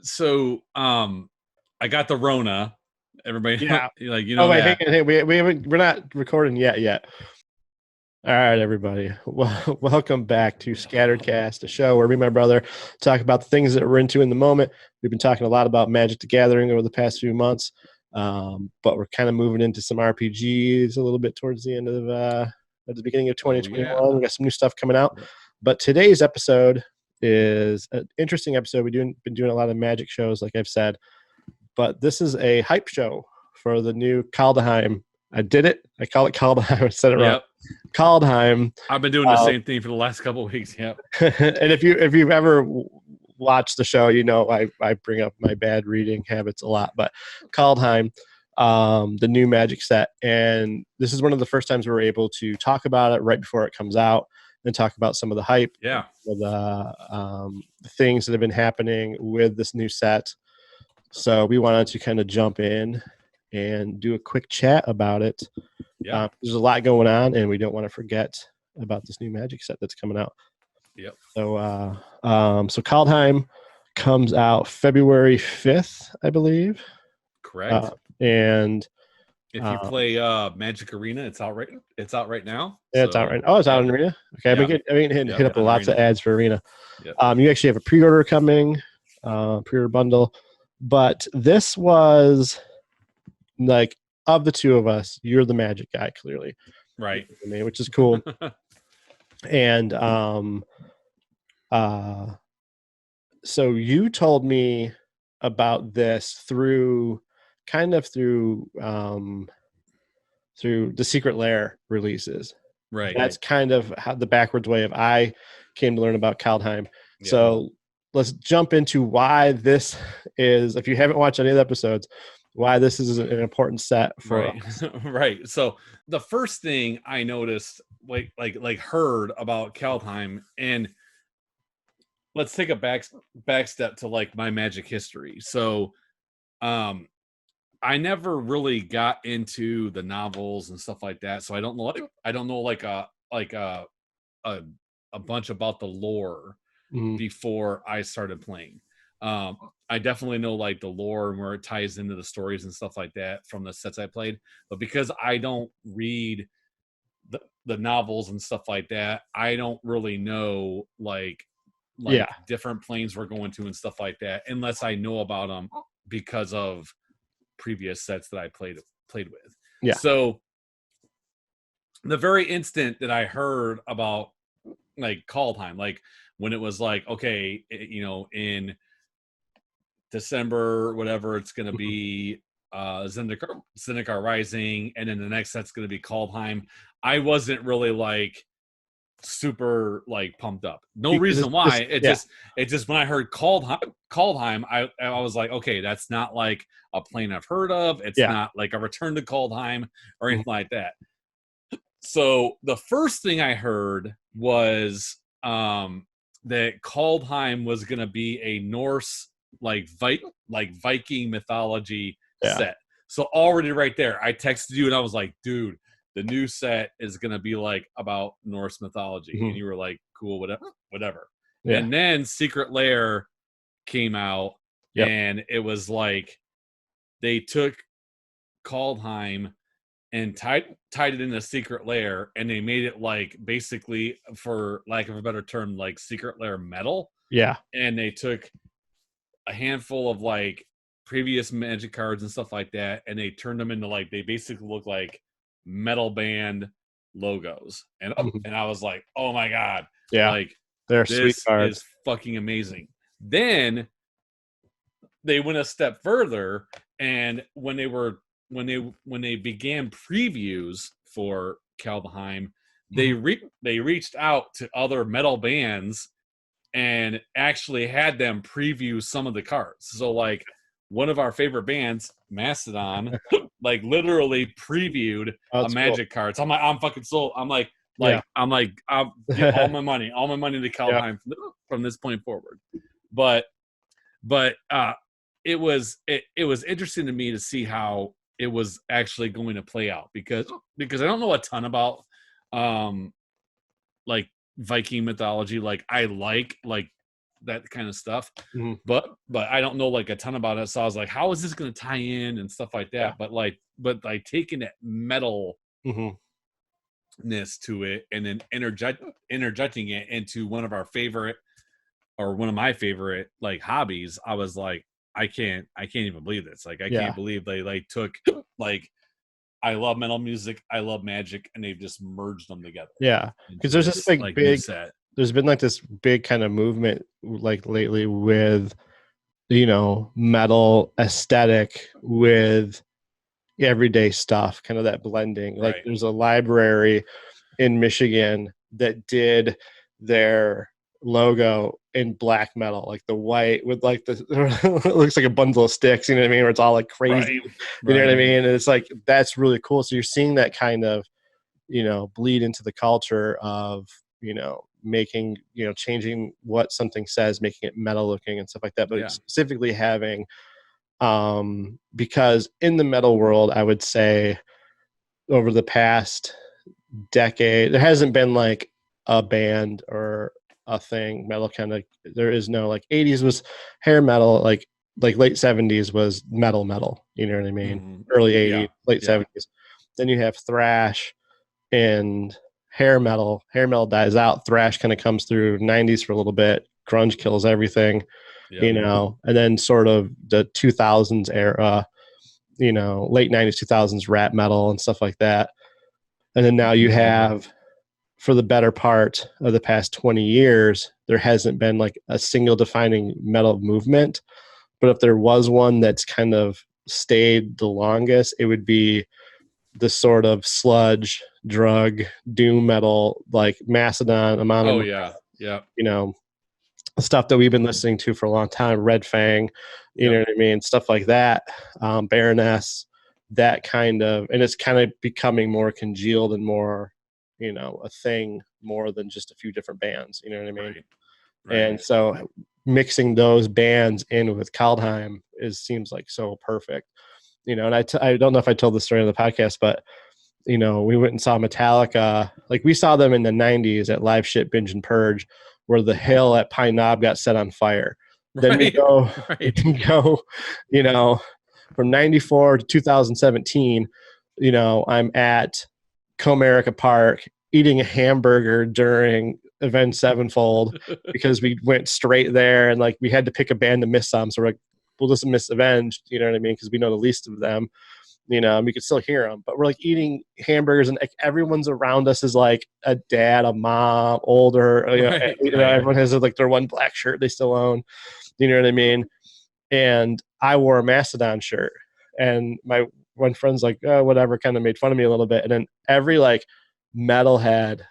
So I got the Rona. Everybody, Yeah. like Oh wait, that. hang on, we haven't. We're not recording yet. All right, everybody. Well, welcome back to Scattered Cast, a show where me and my brother talk about the things that we're into in the moment. We've been talking a lot about Magic the Gathering over the past few months, but we're kind of moving into some RPGs a little bit towards the end of at the beginning of 2021. Yeah. We got some new stuff coming out, but today's episode is an interesting episode. We've been doing a lot of Magic shows, like I've said, but this is a hype show for the new Kaldheim. I did it. I call it Kaldheim. I said it wrong. Kaldheim. I've been doing the same thing for the last couple of weeks. Yep. And if you've ever watched the show, you know I bring up my bad reading habits a lot. But Kaldheim, the new Magic set, and this is one of the first times we were able to talk about it right before it comes out and talk about some of the hype, the things that have been happening with this new set. So we wanted to kind of jump in and do a quick chat about it. Yeah. There's a lot going on, and we don't want to forget about this new Magic set that's coming out. Yep. So, so Kaldheim comes out February 5th, I believe. Correct. And if you play Magic Arena, it's out right. It's out right now. Yeah, it's out right. Oh, it's out in Arena. Okay, I've been hit up with lots of ads for Arena. Yep. You actually have a pre-order coming, pre-order bundle, but this was like, of the two of us, you're the Magic guy, clearly, right? Which is cool. And so you told me about this through the Secret Lair releases, right? That's kind of how the backwards way of I came to learn about Kaldheim. Yeah. So let's jump into why this is, if you haven't watched any of the episodes, why this is an important set for us. Right. So the first thing I noticed, heard about Kaldheim, and let's take a back step to like my Magic history. So I never really got into the novels and stuff like that. So I don't know like a bunch about the lore before I started playing. I definitely know like the lore and where it ties into the stories and stuff like that from the sets I played, but because I don't read the novels and stuff like that, I don't really know like different planes we're going to and stuff like that, unless I know about them because of previous sets that I played with. Yeah. So the very instant that I heard about like Kaldheim, like when it was like, okay, in December, whatever, it's going to be Zendikar Rising, and then the next set's going to be Kaldheim. I wasn't really like super like pumped up. No reason why. It just when I heard Kaldheim, I was like, okay, that's not like a plane I've heard of. It's not like a return to Kaldheim or anything like that. So the first thing I heard was that Kaldheim was going to be a Norse like Viking mythology set. So already right there, I texted you and I was like, dude, the new set is going to be like about Norse mythology. And you were like, cool, whatever. Yeah. And then Secret Lair came out, and it was like they took Kaldheim and tied it in a Secret Lair, and they made it like basically, for lack of a better term, like Secret Lair metal. Yeah. And they took a handful of like previous Magic cards and stuff like that, and they turned them into like, they basically look like metal band logos. And I was like, oh my god, like they're this sweet cards. Is fucking amazing. Then they went a step further, and when they began previews for Kaldheim, they reached out to other metal bands and actually had them preview some of the cards. So like one of our favorite bands, Mastodon, like literally previewed a Magic card. So I'm fucking sold. I'm give all my money to Kaldheim from this point forward. But it was interesting to me to see how it was actually going to play out, because I don't know a ton about like Viking mythology. Like I like that kind of stuff. Mhm. But I don't know like a ton about it. So I was like, how is this going to tie in and stuff like that? Yeah. But like taking that metalness Mhm. to it and then interjecting it into one of our favorite or one of my favorite like hobbies, I was like, I can't even believe this. Like, I Yeah. can't believe they like took like, I love metal music, I love magic, and they've just merged them together. Yeah, because into there's this like like new big. set. There's been like this big kind of movement like lately with metal aesthetic with everyday stuff, kind of that blending. Like Right. there's a library in Michigan that did their logo in black metal, like the white with like the it looks like a bundle of sticks, you know what I mean, where it's all like crazy. Right. You know what I Right. mean? And it's like that's really cool. So you're seeing that kind of bleed into the culture of making changing what something says, making it metal looking and stuff like that, but Yeah. specifically having because in the metal world, I would say over the past decade, there hasn't been like a band or a thing metal kind of. There is no like 80s was hair metal, like late 70s was metal. You know what I mean? Mhm. Early 80s, Yeah. late Yeah. 70s. Then you have thrash and hair metal. Hair metal dies out. Thrash kind of comes through 90s for a little bit. Grunge kills everything, Yep. and then sort of the 2000s era, late 90s, 2000s rap metal and stuff like that. And then now you have, for the better part of the past 20 years, there hasn't been like a single defining metal movement. But if there was one that's kind of stayed the longest, it would be the sort of sludge, drug, doom metal, like Mastodon, Amon Oh Amarth, yeah. Yeah. Stuff that we've been listening to for a long time, Red Fang, you Yep. know what I mean? Stuff like that, Baroness, that kind of, and it's kind of becoming more congealed and more, a thing more than just a few different bands, you know what I mean? Right. Right. And so mixing those bands in with Kaldheim seems like so perfect, and I don't know if I told the story on the podcast, but we went and saw Metallica. Like we saw them in the 90s at Live Shit Binge and Purge, where the hill at Pine Knob got set on fire. Then we Right. go, Right. from 94 to 2017, I'm at Comerica Park eating a hamburger during Avenged Sevenfold because we went straight there and like we had to pick a band to miss some. So we're like, we'll just miss Avenged, you know what I mean? Because we know the least of them. And we could still hear them, but we're like eating hamburgers and like everyone's around us is like a dad, a mom, older, Right. everyone has like their one black shirt they still own, you know what I mean? And I wore a Mastodon shirt and my one friend's like, oh, whatever, kind of made fun of me a little bit. And then every like metalhead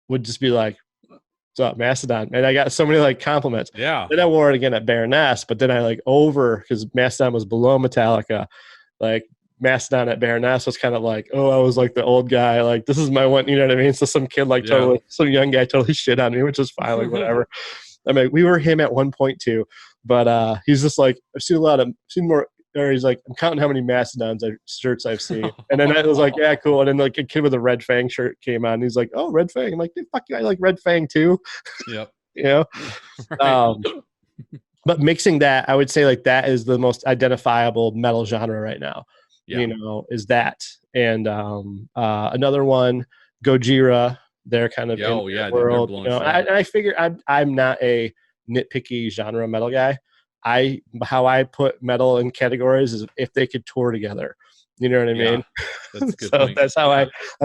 would just be like, what's up, Mastodon? And I got so many like compliments. Yeah. Then I wore it again at Baroness, but then I like because Mastodon was below Metallica, like Mastodon at Baroness was kind of like, oh, I was like the old guy, like this is my one, you know what I mean? So some kid like totally, some young guy totally shit on me, which is fine, like whatever. I mean, we were him at 1.2, but he's just like, I've seen more. Or he's like, I'm counting how many Mastodons shirts I've seen, and then I was like, yeah, cool. And then like a kid with a Red Fang shirt came on. And he's like, oh, Red Fang. I'm like, dude, fuck you, I like Red Fang too. Yep. Right. But mixing that, I would say like that is the most identifiable metal genre right now. Yeah. Is that. And another one, Gojira, they're kind of in the world. I figure I'm not a nitpicky genre metal guy. How I put metal in categories is if they could tour together. You know what I mean? That's a good so point. that's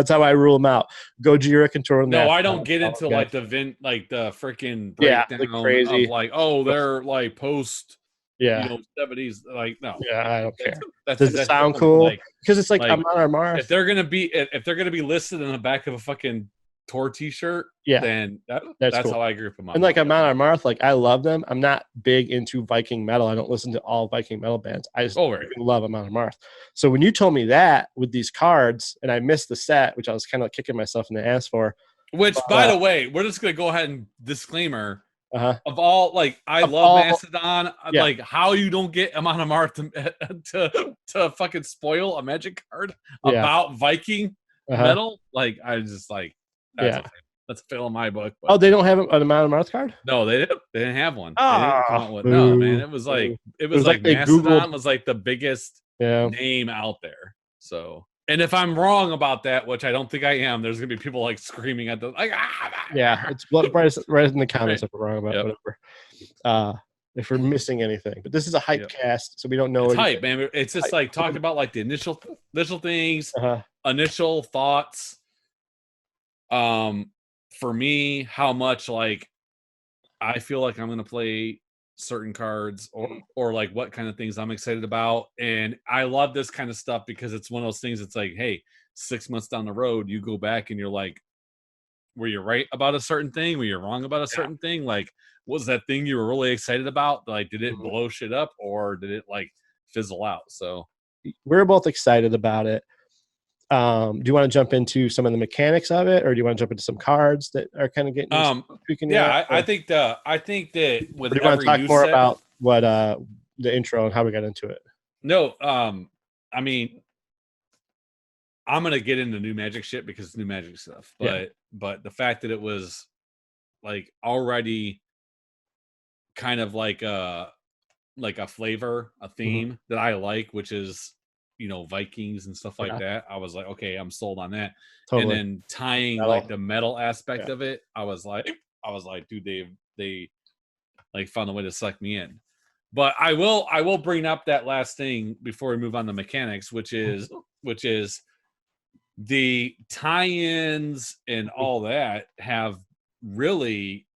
how I rule them out. Gojira can tour. No, I don't get into like the freaking breakdown like crazy of like, oh, they're like post 70s. Like, no. Yeah, I don't care. Does it sound cool? Because it's like I'm on our Mars. If they're gonna be listed in the back of a fucking tour T-shirt, then that's cool. How I group them up. And like I'm on our Marth, like I love them. I'm not big into Viking metal. I don't listen to all Viking metal bands. I just love them on our Marth. So when you told me that with these cards, and I missed the set, which I was kind of kicking myself in the ass for. Which, by the way, we're just gonna go ahead and disclaimer. Of all, like, I love Mastodon. Like, how you don't get Amon Amarth to fucking spoil a Magic card about Viking metal? Like, I just like. That's That's a fail in my book. Oh, they don't have an Amount of Mouth card? No, they didn't. They didn't have one. They didn't come Ah, out with. No, man. boo, It was boo. like it It was was like like they Mastodon Googled. was like the biggest Yeah. name out there. So, and if I'm wrong about that, which I don't think I am, there's gonna be people like screaming at the like. Yeah, it's right in the comments Right. if we're wrong about Yep. whatever. If we're missing anything, but this is a hype Yep. cast, so we don't know. It's anything. hype, man. It's just hype. like talking about like the initial things, Uh-huh. initial thoughts. For me, how much like I feel like I'm gonna play certain cards or like what kind of things I'm excited about. And I love this kind of stuff because it's one of those things. It's like, hey, 6 months down the road, you go back and you're like, were you right about a certain thing? Were you wrong about a certain thing? Like, was that thing you were really excited about? Like, did it blow shit up or did it like fizzle out? So we're both excited about it. Do you want to jump into some of the mechanics of it, or do you want to jump into some cards that are kind of getting tweaking? I think that with do you want every to talk new more set, about what the intro and how we got into it? No, I mean, I'm gonna get into new Magic shit because it's new Magic stuff, but the fact that it was like already kind of like a flavor, a theme that I like, which is Vikings and stuff like that. I was like, okay, I'm sold on that. Totally. And then tying Metal. like the metal aspect of it, I was like, dude, they like found a way to suck me in. But I will bring up that last thing before we move on to mechanics, which is the tie-ins and all that have really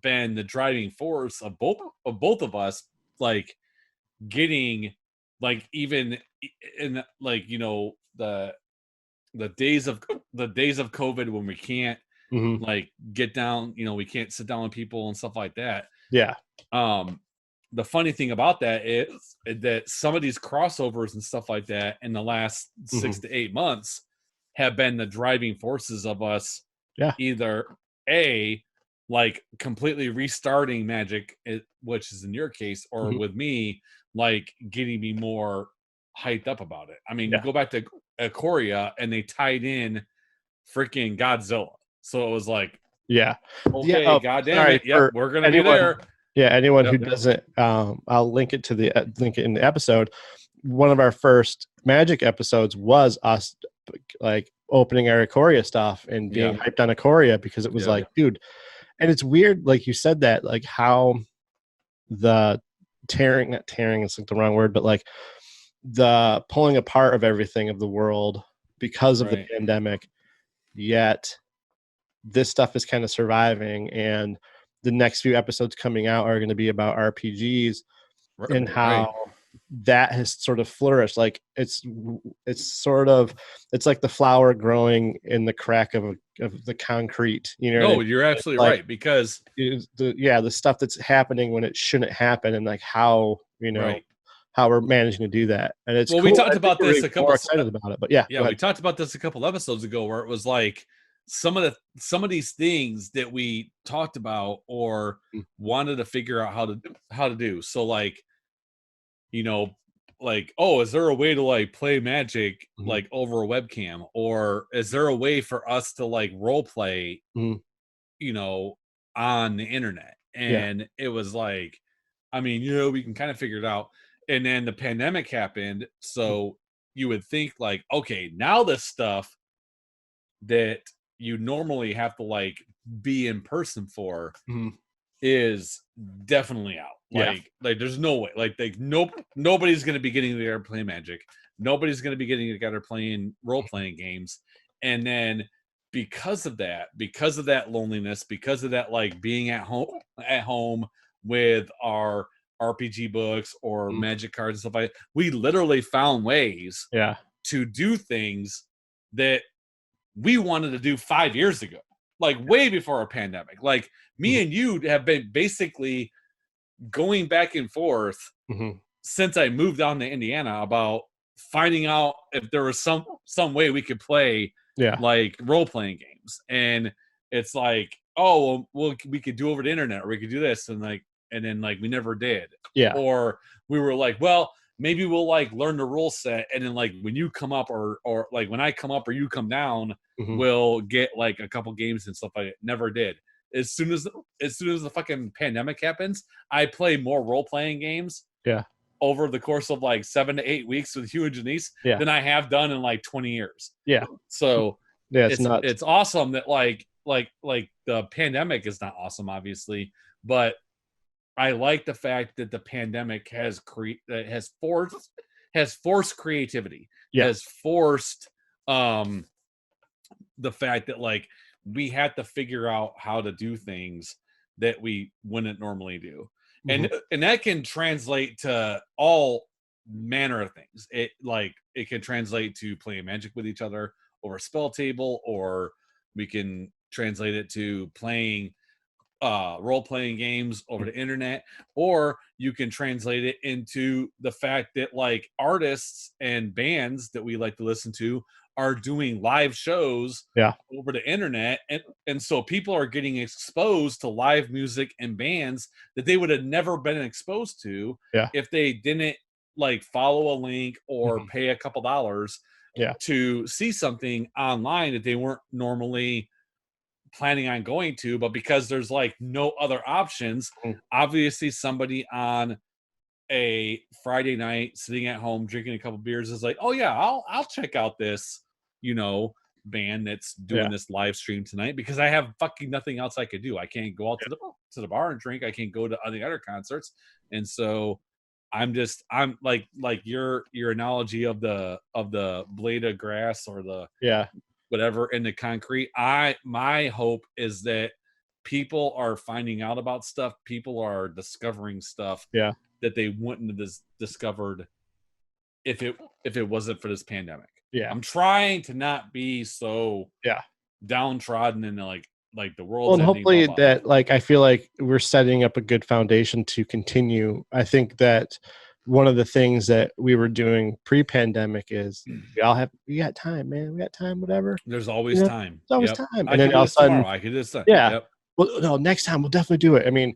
been the driving force of both of us, like getting like even in like the days of COVID when we can't like get down, we can't sit down with people and stuff like that. Yeah. The funny thing about that is that some of these crossovers and stuff like that in the last 6 to 8 months have been the driving forces of us either like completely restarting Magic, which is in your case, or with me, like getting me more hyped up about it. I mean, you go back to Ikoria and they tied in freaking Godzilla. So it was like, okay, goddamn it. Yep, we're going to be there. Yeah, anyone who doesn't, I'll link it to link it in the episode. One of our first Magic episodes was us like opening our Ikoria stuff and being hyped on Ikoria because it was like, dude, and it's weird, like you said that, like how the not tearing is like the wrong word, but like the pulling apart of everything of the world because of the pandemic, yet this stuff is kind of surviving, and the next few episodes coming out are going to be about RPGs and how that has sort of flourished. Like it's like the flower growing in the crack of the concrete. No, you're absolutely right, because the stuff that's happening when it shouldn't happen, and like how how we're managing to do that. And it's cool. We talked about this a couple. More excited about it, but we talked about this a couple episodes ago, where it was like some of these things that we talked about or wanted to figure out how to do. So like, like, oh, is there a way to like play Magic like over a webcam, or is there a way for us to like role play, on the internet? And it was like, I mean, we can kind of figure it out. And then the pandemic happened, so you would think like, okay, now this stuff that you normally have to like be in person for is definitely out. Like there's no way. Like nobody's gonna be getting together playing Magic. Nobody's gonna be getting together playing role-playing games. And then because of that loneliness, because of that like being at home with our RPG books or Magic cards and stuff like that, we literally found ways to do things that we wanted to do 5 years ago, like way before a pandemic. Like me and you have been basically going back and forth since I moved down to Indiana about finding out if there was some way we could play like role-playing games. And it's like, oh, well, we could do over the internet, or we could do this, and then like we never did. Or we were like, well, maybe we'll like learn the rule set, and then like when you come up or like when I come up or you come down, we'll get like a couple games and stuff like that. Never did. As soon as the fucking pandemic happens, I play more role-playing games over the course of like 7 to 8 weeks with you and Janice than I have done in like 20 years. So it's awesome that like the pandemic is not awesome, obviously, but I like the fact that the pandemic has forced creativity, has forced the fact that like we had to figure out how to do things that we wouldn't normally do. And that can translate to all manner of things. It can translate to playing Magic with each other over a spell table, or we can translate it to playing role-playing games over the internet, or you can translate it into the fact that like artists and bands that we like to listen to are doing live shows over the internet, and so people are getting exposed to live music and bands that they would have never been exposed to if they didn't like follow a link or pay a couple dollars to see something online that they weren't normally planning on going to. But because there's like no other options, obviously somebody on a Friday night sitting at home drinking a couple beers is like, oh yeah, I'll check out this, band that's doing this live stream tonight, because I have fucking nothing else I could do. I can't go out to the bar and drink. I can't go to any other concerts. And so I'm like your analogy of the blade of grass or the whatever in the concrete. My hope is that people are finding out about stuff. People are discovering stuff that they wouldn't have discovered if it wasn't for this pandemic. I'm trying to not be so downtrodden and like the world's and ending, hopefully blah, blah. that like I feel like we're setting up a good foundation to continue. I think that one of the things that we were doing pre-pandemic is we got time, man. We got time, whatever. There's always time. There's always time. And then all of a sudden, I could do this. Well, no, next time we'll definitely do it. I mean,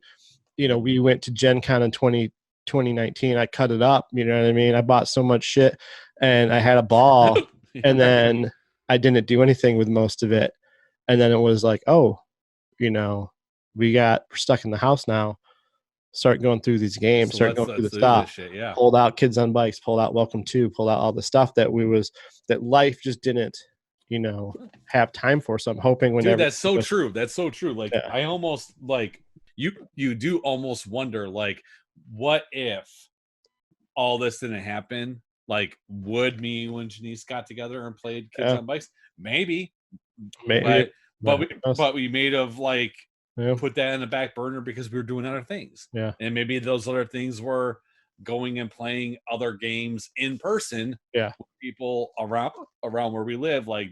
we went to Gen Con in 2019. I cut it up. You know what I mean? I bought so much shit and I had a ball and then I didn't do anything with most of it. And then it was like, oh, we're stuck in the house now. Start going through these games, So start going through the stuff. Pulled out Kids on Bikes, pulled out Welcome To, pulled out all the stuff that life just didn't, have time for. So I'm hoping whenever. Dude, that's so true. That's so true. Like I almost like you do almost wonder like, what if all this didn't happen? Like, would me when Janice got together and played Kids on Bikes? Maybe. But we made of like put that in the back burner because we were doing other things. And maybe those other things were going and playing other games in person with people around where we live. Like,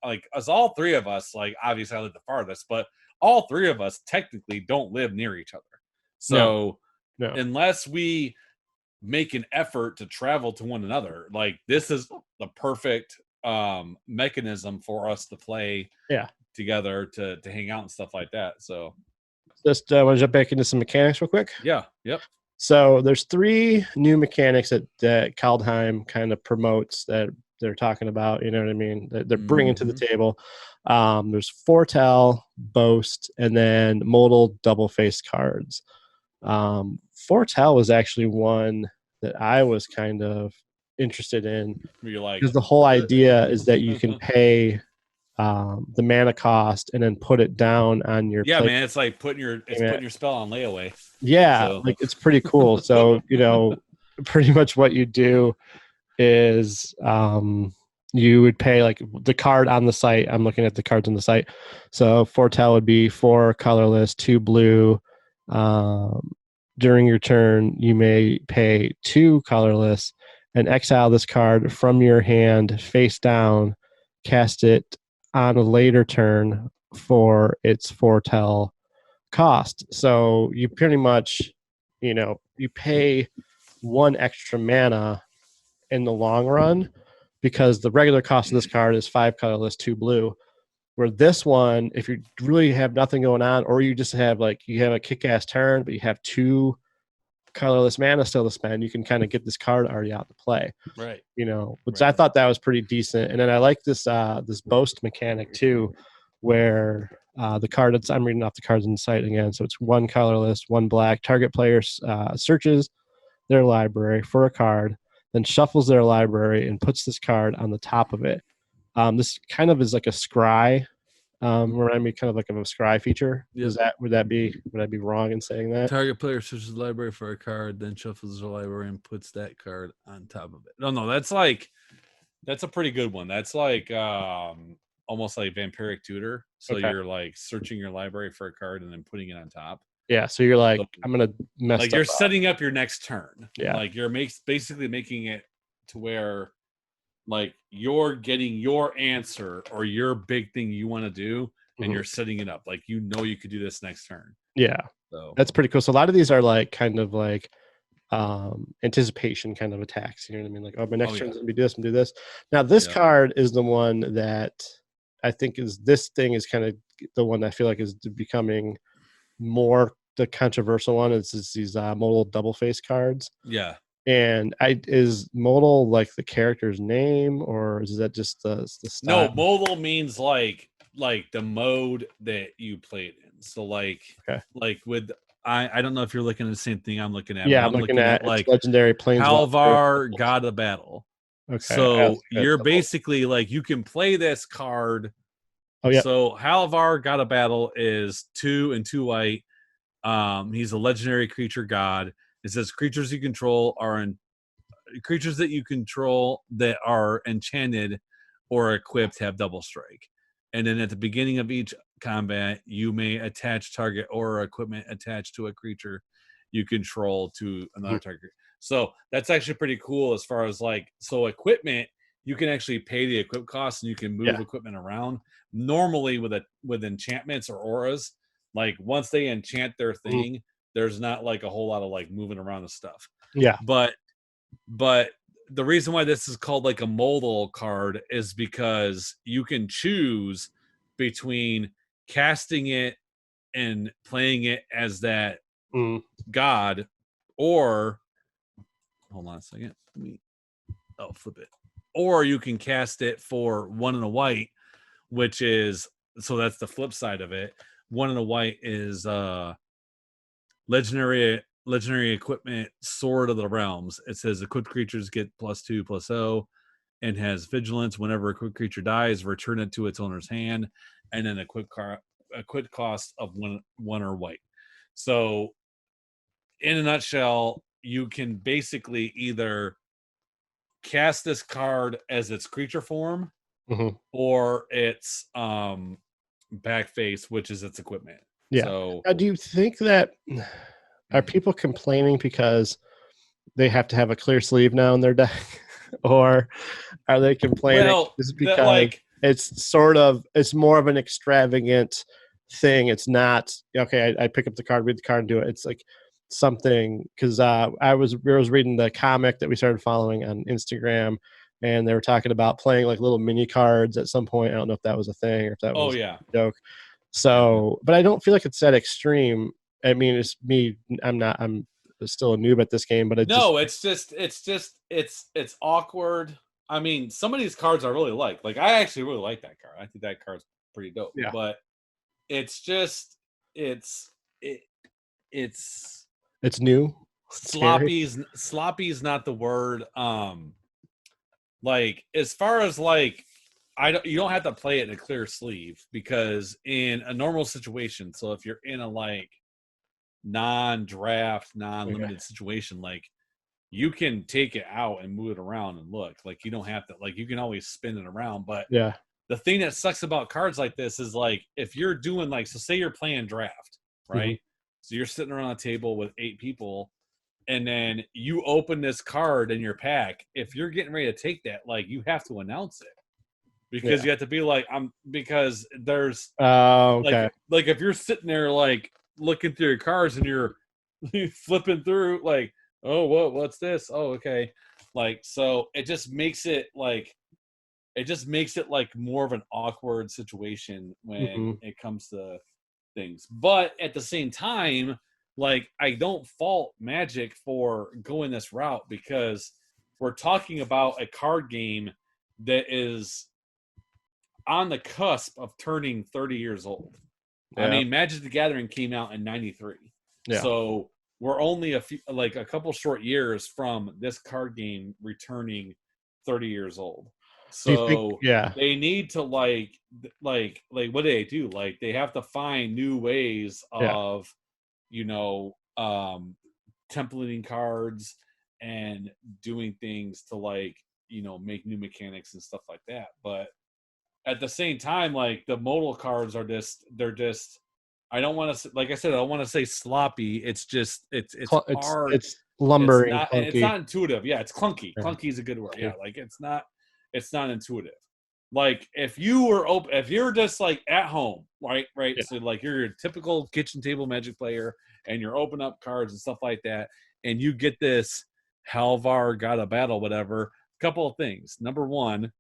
like us, all three of us, like obviously I live the farthest, but all three of us technically don't live near each other. So unless we make an effort to travel to one another, like this is the perfect mechanism for us to play together, to hang out and stuff like that. So just want to jump back into some mechanics real quick. So there's 3 new mechanics that Kaldheim kind of promotes that they're talking about, you know what I mean, that they're bringing to the table. There's foretell, boast, and then modal double-faced cards. Foretell was actually one that I was kind of interested in, because the whole idea is that you can pay the mana cost and then put it down on your man, it's like putting your spell on layaway. Like it's pretty cool. So pretty much what you do is you would pay like the card on the site. I'm looking at the cards on the site. So foretell would be 4 colorless, 2 blue. During your turn, you may pay 2 colorless and exile this card from your hand face down, cast it on a later turn for its foretell cost. So you pretty much, you pay 1 extra mana in the long run, because the regular cost of this card is 5 colorless, 2 blue. Where this one, if you really have nothing going on, or you just have you have a kick-ass turn, but you have 2 colorless mana still to spend, you can kind of get this card already out to play. Right. Which I thought that was pretty decent. And then I like this this boast mechanic too, where the card I'm reading off the cards in the site again. So it's 1 colorless, 1 black. Target player searches their library for a card, then shuffles their library and puts this card on the top of it. This kind of is like a scry. Remind me kind of like of a scry feature. Yep. Would I be wrong in saying that? Target player searches the library for a card, then shuffles the library and puts that card on top of it. No, that's a pretty good one. That's like almost like Vampiric Tutor. So you're like searching your library for a card and then putting it on top. Yeah, so you're like, I'm gonna mess like up. You're setting up your next turn. Yeah, like you're basically making it to where like you're getting your answer or your big thing you want to do, and you're setting it up. Like you could do this next turn. Yeah, so that's pretty cool. So a lot of these are like kind of like anticipation kind of attacks. You know what I mean? Like, oh, my next turn's gonna be this and do this. Now this card is the one that I think is kind of the one I feel like is becoming more the controversial one. It's these modal double face cards. Yeah. And is modal like the character's name, or is that just the style? No, modal means like the mode that you played in. So like with I don't know if you're looking at the same thing I'm looking at. Yeah, I'm looking at like legendary Planeswalker. Halvar, God of Battle. Okay. So you're basically like you can play this card. Oh yeah. So Halvar, God of Battle is 2 and 2 white. He's a legendary creature god. It says creatures you control creatures that you control that are enchanted or equipped have double strike. And then at the beginning of each combat, you may attach target or equipment attached to a creature you control to another target. So that's actually pretty cool as far as like, so equipment, you can actually pay the equip cost and you can move equipment around. Normally with enchantments or auras, like once they enchant their thing, there's not like a whole lot of like moving around the stuff. Yeah. But the reason why this is called like a modal card is because you can choose between casting it and playing it as that god, or hold on a second. Flip it. Or you can cast it for 1 and a white, which is, so that's the flip side of it. 1 and a white is legendary equipment, Sword of the Realms. It says equipped creatures get +2/+0 and has vigilance. Whenever a equipped creature dies, return it to its owner's hand, and then a quick cost of one or white. So in a nutshell, you can basically either cast this card as its creature form or its back face, which is its equipment. Yeah. So do you think that are people complaining because they have to have a clear sleeve now in their deck, or are they complaining just because it's more of an extravagant thing? It's not okay. I pick up the card, read the card, and do it. It's like something, because I was reading the comic that we started following on Instagram, and they were talking about playing like little mini cards at some point. I don't know if that was a thing or if that was a joke. So, but I don't feel like it's that extreme. I mean, it's me. I'm still a noob at this game, but it's awkward. I mean, some of these cards I really like. Like, I actually really like that card. I think that card's pretty dope. Yeah. But it's just it's new. Sloppy is not the word. Like, as far as like, you don't have to play it in a clear sleeve, because in a normal situation, so if you're in a like non-draft, non-limited situation, like you can take it out and move it around and look. Like, you don't have to, like, you can always spin it around. But the thing that sucks about cards like this is, like, if you're doing like, so say you're playing draft, right? So you're sitting around a table with 8 people, and then you open this card in your pack. If you're getting ready to take that, like, you have to announce it, because you have to be like, because there's like if you're sitting there like looking through your cards and you're flipping through, like, oh, what's this? Oh, okay. Like, so it just makes it like more of an awkward situation when it comes to things. But at the same time, like I don't fault Magic for going this route because we're talking about a card game that is on the cusp of turning 30 years old. Yeah. I mean, Magic the Gathering came out in 93. Yeah. So we're only a couple short years from this card game returning 30 years old. So they need to like what do they do? Like they have to find new ways of, you know, templating cards and doing things to like, you know, make new mechanics and stuff like that. But at the same time, like the modal cards are they're just, I don't want to, like I said, I don't want to say sloppy. It's just, it's hard. It's lumbering. It's not intuitive. Yeah. It's clunky. Yeah. Clunky is a good word. Yeah. Like it's not intuitive. Like if you were open, if you're just like at home, right? Yeah. So like you're your typical kitchen table Magic player and you're open up cards and stuff like that. And you get this Halvar got a battle, whatever. Couple of things. Number one,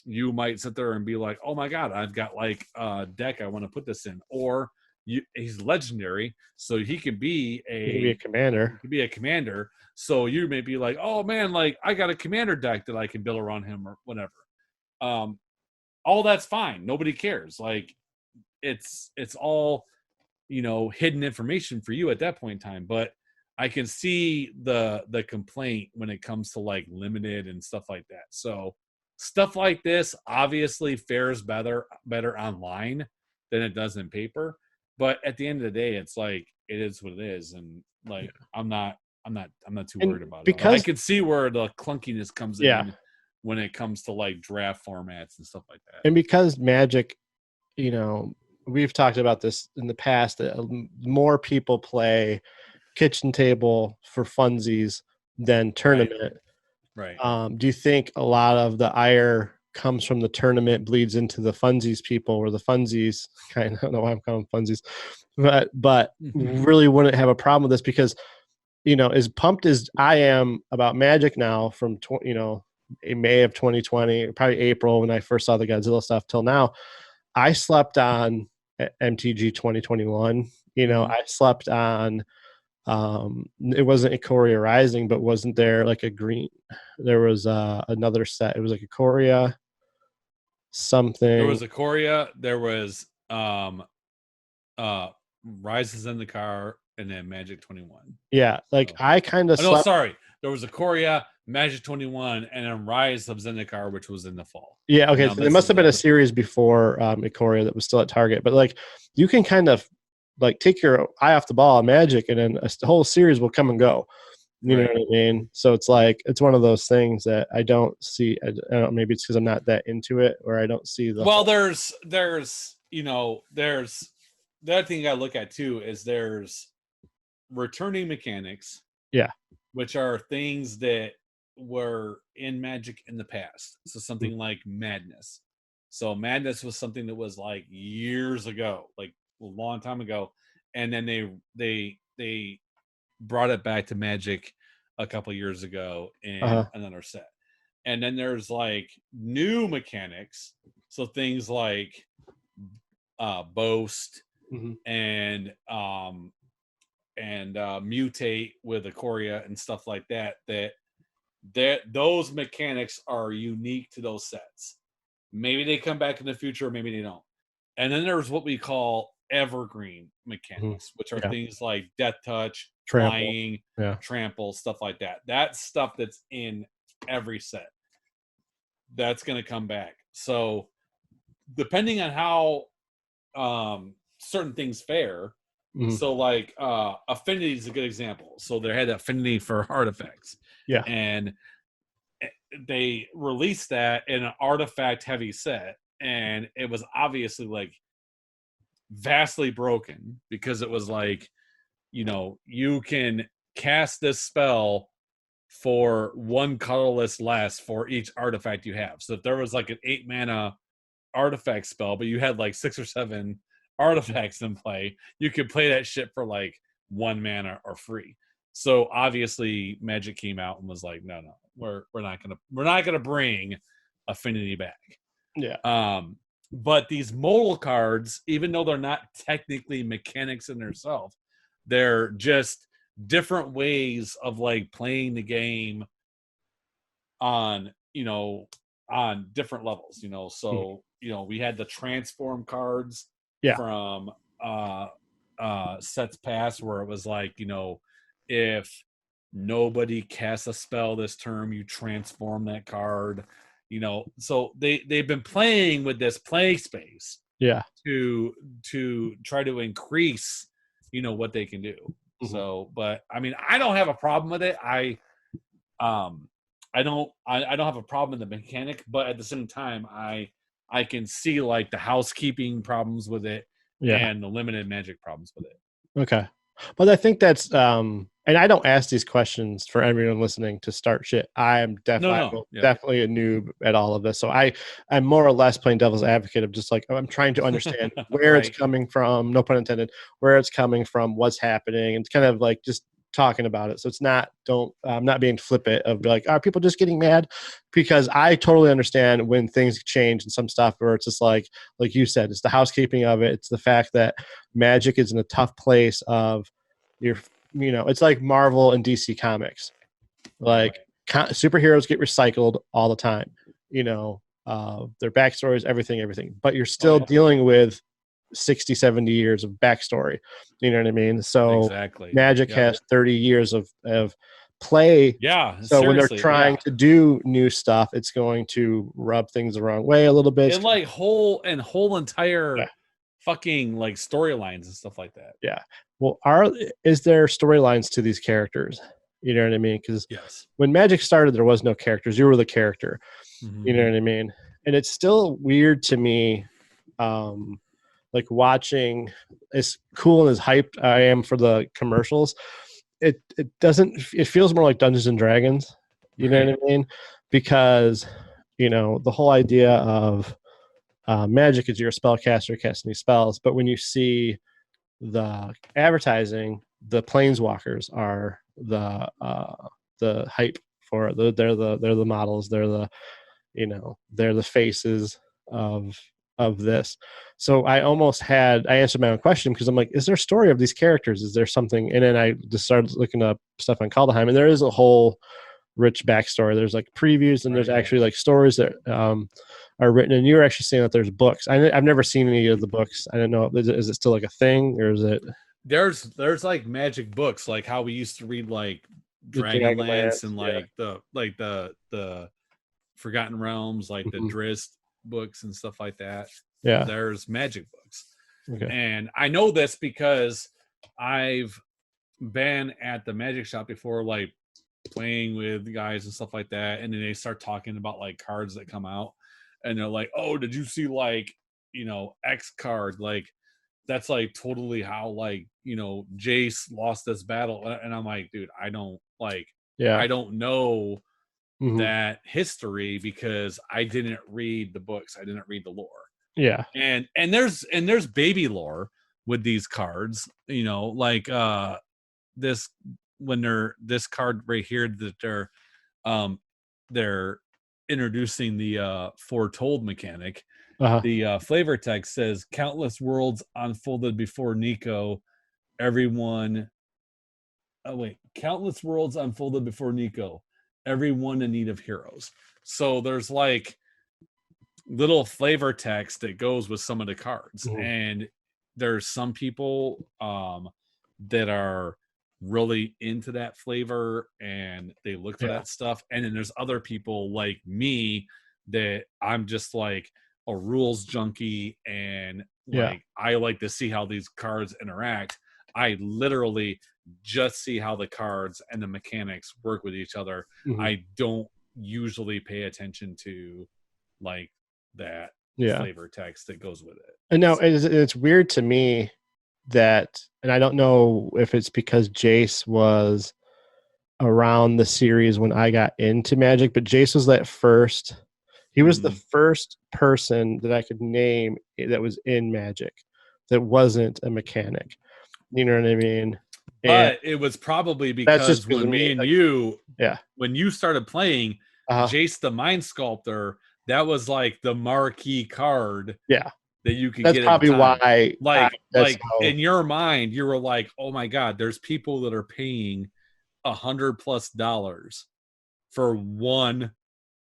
you might sit there and be like, oh my God, I've got like a deck I want to put this in. Or he's legendary, so he could be a commander. He could be a commander. So you may be like, oh man, like I got a commander deck that I can build around him or whatever. All that's fine. Nobody cares. Like it's all, you know, hidden information for you at that point in time. But I can see the complaint when it comes to like limited and stuff like that. So stuff like this obviously fares better online than it does in paper. But at the end of the day, it's like it is what it is, and like I'm not too worried about it. Because I can see where the clunkiness comes in when it comes to like draft formats and stuff like that. And because Magic, you know, we've talked about this in the past, that more people play kitchen table for funsies than tournament. Right. Do you think a lot of the ire comes from the tournament, bleeds into the funsies people, or the funsies kind of, I don't know why I'm calling them funsies, but really wouldn't have a problem with this because, you know, as pumped as I am about Magic now from, you know, in May of 2020, probably April when I first saw the Godzilla stuff till now, I slept on MTG 2021. You know, I slept on, it wasn't Ikoria Rising, but wasn't there like a green, there was another set. It was like Ikoria something. There was Ikoria, there was Rises in the Car, and then Magic 21. Yeah, like so. I kind of no, sorry. There was Ikoria, Magic 21, and then Rise of Zendikar, which was in the fall. Yeah, okay. So there must have been a series before Ikoria that was still at Target. But like you can kind of like take your eye off the ball on Magic, and then a whole series will come and go. You know what I mean? So it's like it's one of those things that I don't see. I don't know, maybe it's because I'm not that into it, or I don't see the. Well, there's you know, there's the other thing I look at too is there's returning mechanics. Yeah. Which are things that were in Magic in the past. So something like Madness. So Madness was something that was like years ago, like a long time ago, and then they brought it back to Magic a couple years ago in another set. And then there's like new mechanics, so things like Boast and mutate with Ikoria and stuff like that. That those mechanics are unique to those sets. Maybe they come back in the future, maybe they don't. And then there's what we call evergreen mechanics, which are things like Death Touch, Flying, Trample, stuff like that. That's stuff that's in every set. That's going to come back. So depending on how certain things fare, so like Affinity is a good example. So they had Affinity for artifacts. Yeah. And they released that in an artifact heavy set, and it was obviously like vastly broken because it was like, you know, you can cast this spell for one colorless less for each artifact you have. So if there was like an 8 mana artifact spell, but you had like 6 or 7 artifacts in play, you could play that shit for like 1 mana or free. So obviously Magic came out and was like, no, we're not gonna bring Affinity back. Yeah. But these modal cards, even though they're not technically mechanics in themselves, They're just different ways of like playing the game on, on different levels, so we had the transform cards Yeah. from sets past, where it was like, if nobody casts a spell this term, you transform that card, so they've been playing with this play space Yeah. to try to increase what they can do. So, but I mean, I don't have a problem with it. I don't have a problem with the mechanic, but at the same time, I can see like the housekeeping problems with it, and the limited magic problems with it. Okay. Well, I think that's and I don't ask these questions for everyone listening to start shit. I'm definitely a noob at all of this. So I'm more or less playing devil's advocate of just like, I'm trying to understand where Right. it's coming from, no pun intended, where it's coming from, what's happening, and kind of like just talking about it. So it's not, I'm not being flippant of like, are people just getting mad? Because I totally understand when things change and some stuff where it's just like you said, it's the housekeeping of it. It's the fact that Magic is in a tough place of it's like Marvel and DC comics. Like superheroes get recycled all the time, their backstories, everything, but you're still dealing with 60, 70 years of backstory. You know what I mean? So exactly. Magic has 30 years of play. Yeah. So when they're trying to do new stuff, it's going to rub things the wrong way a little bit. And like whole entire fucking like storylines and stuff like that. Yeah. Well, is there storylines to these characters? You know what I mean? Because when Magic started, there was no characters. You were the character. You know what I mean? And it's still weird to me, like watching, as cool and as hyped I am for the commercials. It feels more like Dungeons and Dragons. You know what I mean? Because the whole idea of Magic is you're a spellcaster casting these spells, but when you see the advertising, the Planeswalkers are the hype for it. They're the models. They're the they're the faces of this. So I answered my own question because I'm like, is there a story of these characters? Is there something? And then I just started looking up stuff on Kaldheim, and there is a whole rich backstory. There's like previews, and there's actually like stories that are written. And you're actually saying that there's books. I've never seen any of the books. I don't know. Is it still like a thing, or is it? There's like Magic books, like how we used to read like Dragonlance and like the Forgotten Realms, like the Drizzt books and stuff like that. Yeah, there's Magic books. And I know this because I've been at the Magic shop before, like playing with guys and stuff like that, and then they start talking about like cards that come out, and they're like, oh, did you see like X card? Like that's like totally how like Jace lost this battle. And I'm like, dude, I don't know that history because I didn't read the books. I didn't read the lore. Yeah. And there's baby lore with these cards, like this card right here that they're introducing the foretold mechanic. The flavor text says countless worlds unfolded before Nico. Countless worlds unfolded before Nico. Everyone in need of heroes. So there's like little flavor text that goes with some of the cards, and there's some people that are really into that flavor and they look for that stuff, and then there's other people like me that I'm just like a rules junkie, and like I like to see how these cards interact. I literally just see how the cards and the mechanics work with each other. I don't usually pay attention to like that flavor text that goes with it. And now it's weird to me that, and I don't know if it's because Jace was around the series when I got into Magic, but Jace was he was the first person that I could name that was in Magic that wasn't a mechanic. You know what I mean? But it was probably because when when you started playing Jace the Mind Sculptor, that was like the marquee card. Yeah. that you could That's get at probably the time. why. Like in your mind, you were like, oh my God, there's people that are paying $100+ for one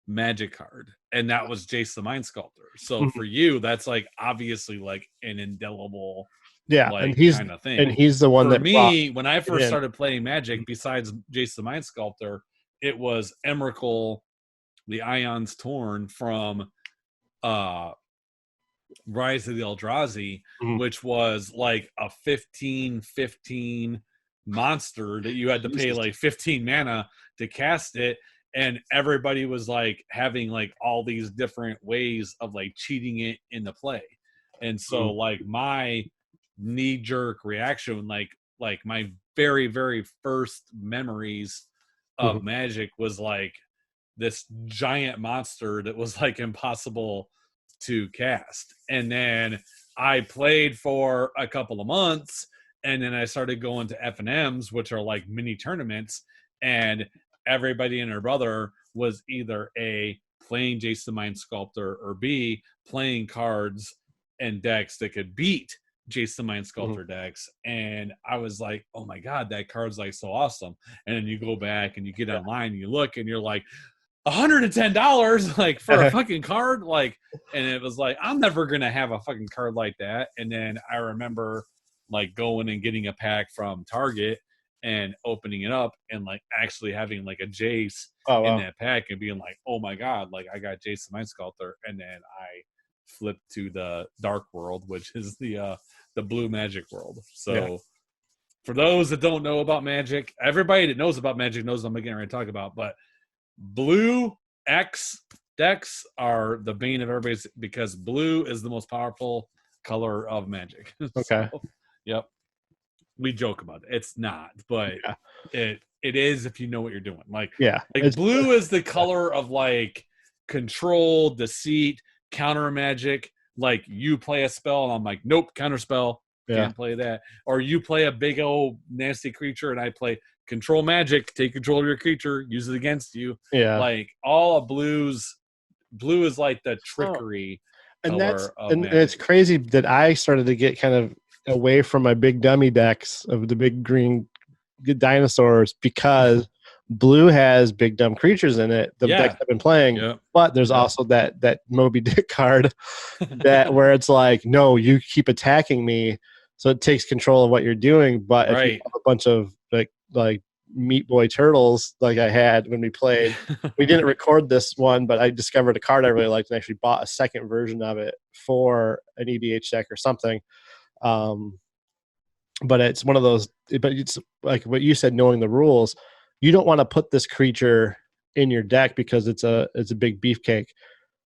Magic card, and that was Jace the Mind Sculptor. So for you, that's like obviously like an indelible, Yeah, like kind of thing. and he's the one for that me, when I first in. started playing Magic, besides Jace the Mind Sculptor, it was Emrakul, the Ions Torn from Rise of the Eldrazi, which was like a 15/15 monster that you had to pay like 15 mana to cast it. And everybody was like having like all these different ways of like cheating it into play. And so like my knee-jerk reaction, like my very, very first memories of Magic was like this giant monster that was like impossible to cast. And then I played for a couple of months, and then I started going to F&Ms, which are like mini tournaments, and everybody and their brother was either A, playing Jace the Mind Sculptor, or B, playing cards and decks that could beat Jace the Mind Sculptor decks. And I was like, oh my God, that card's like so awesome. And then you go back and you get online and you look and you're like, $110 like for a fucking card, like, and it was like, I'm never gonna have a fucking card like that. And then I remember like going and getting a pack from Target and opening it up and like actually having like a Jace in that pack and being like, oh my God, like I got Jace the Mind Sculptor. And then I flipped to the Dark World, which is the blue Magic world. So for those that don't know about Magic, everybody that knows about Magic knows what I'm getting ready to talk about, but blue X decks are the bane of everybody's, because blue is the most powerful color of Magic. Okay. So, yep. We joke about it. It's not, but it is if you know what you're doing. Like blue is the color of like control, deceit, counter magic. Like you play a spell and I'm like, nope, counter spell. Can't play that. Or you play a big old nasty creature and I play control magic, take control of your creature, use it against you. Like all of blue is like the trickery color of Magic. And it's crazy that I started to get kind of away from my big dummy decks of the big green dinosaurs because blue has big dumb creatures in it, the decks I've been playing. But there's also that Moby Dick card that where it's like, no, you keep attacking me, so it takes control of what you're doing. But if you have a bunch of like Meat Boy turtles like I had when we played, we didn't record this one, but I discovered a card I really liked and actually bought a second version of it for an EDH deck or something. But it's one of those, but it's like what you said, knowing the rules, you don't want to put this creature in your deck because it's a big beefcake,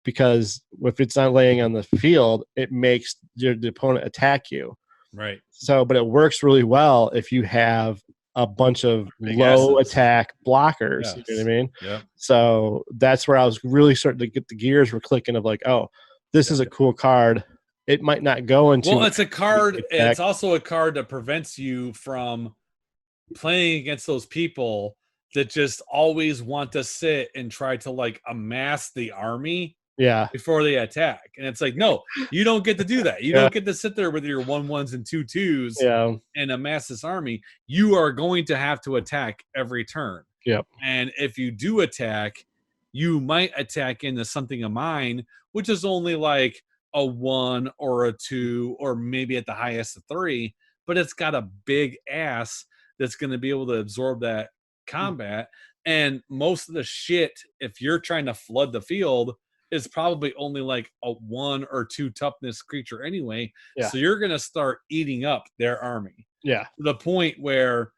because if it's not laying on the field, it makes the opponent attack you. Right. So, but it works really well if you have a bunch of low attack blockers. You know what I mean? Yeah. So that's where I was really starting to get the gears were clicking of like, oh, this is a cool card. It might not go into. Well, it's a card. It's also a card that prevents you from playing against those people that just always want to sit and try to like amass the army before they attack. And it's like, no, you don't get to do that. You don't get to sit there with your 1/1s and 2/2s and amass this army. You are going to have to attack every turn. And if you do attack, you might attack into something of mine, which is only like a 1 or a 2 or maybe at the highest a 3, but it's got a big ass that's going to be able to absorb that combat. And most of the shit, if you're trying to flood the field, is probably only like a 1 or 2 toughness creature anyway. So you're going to start eating up their army. To the point where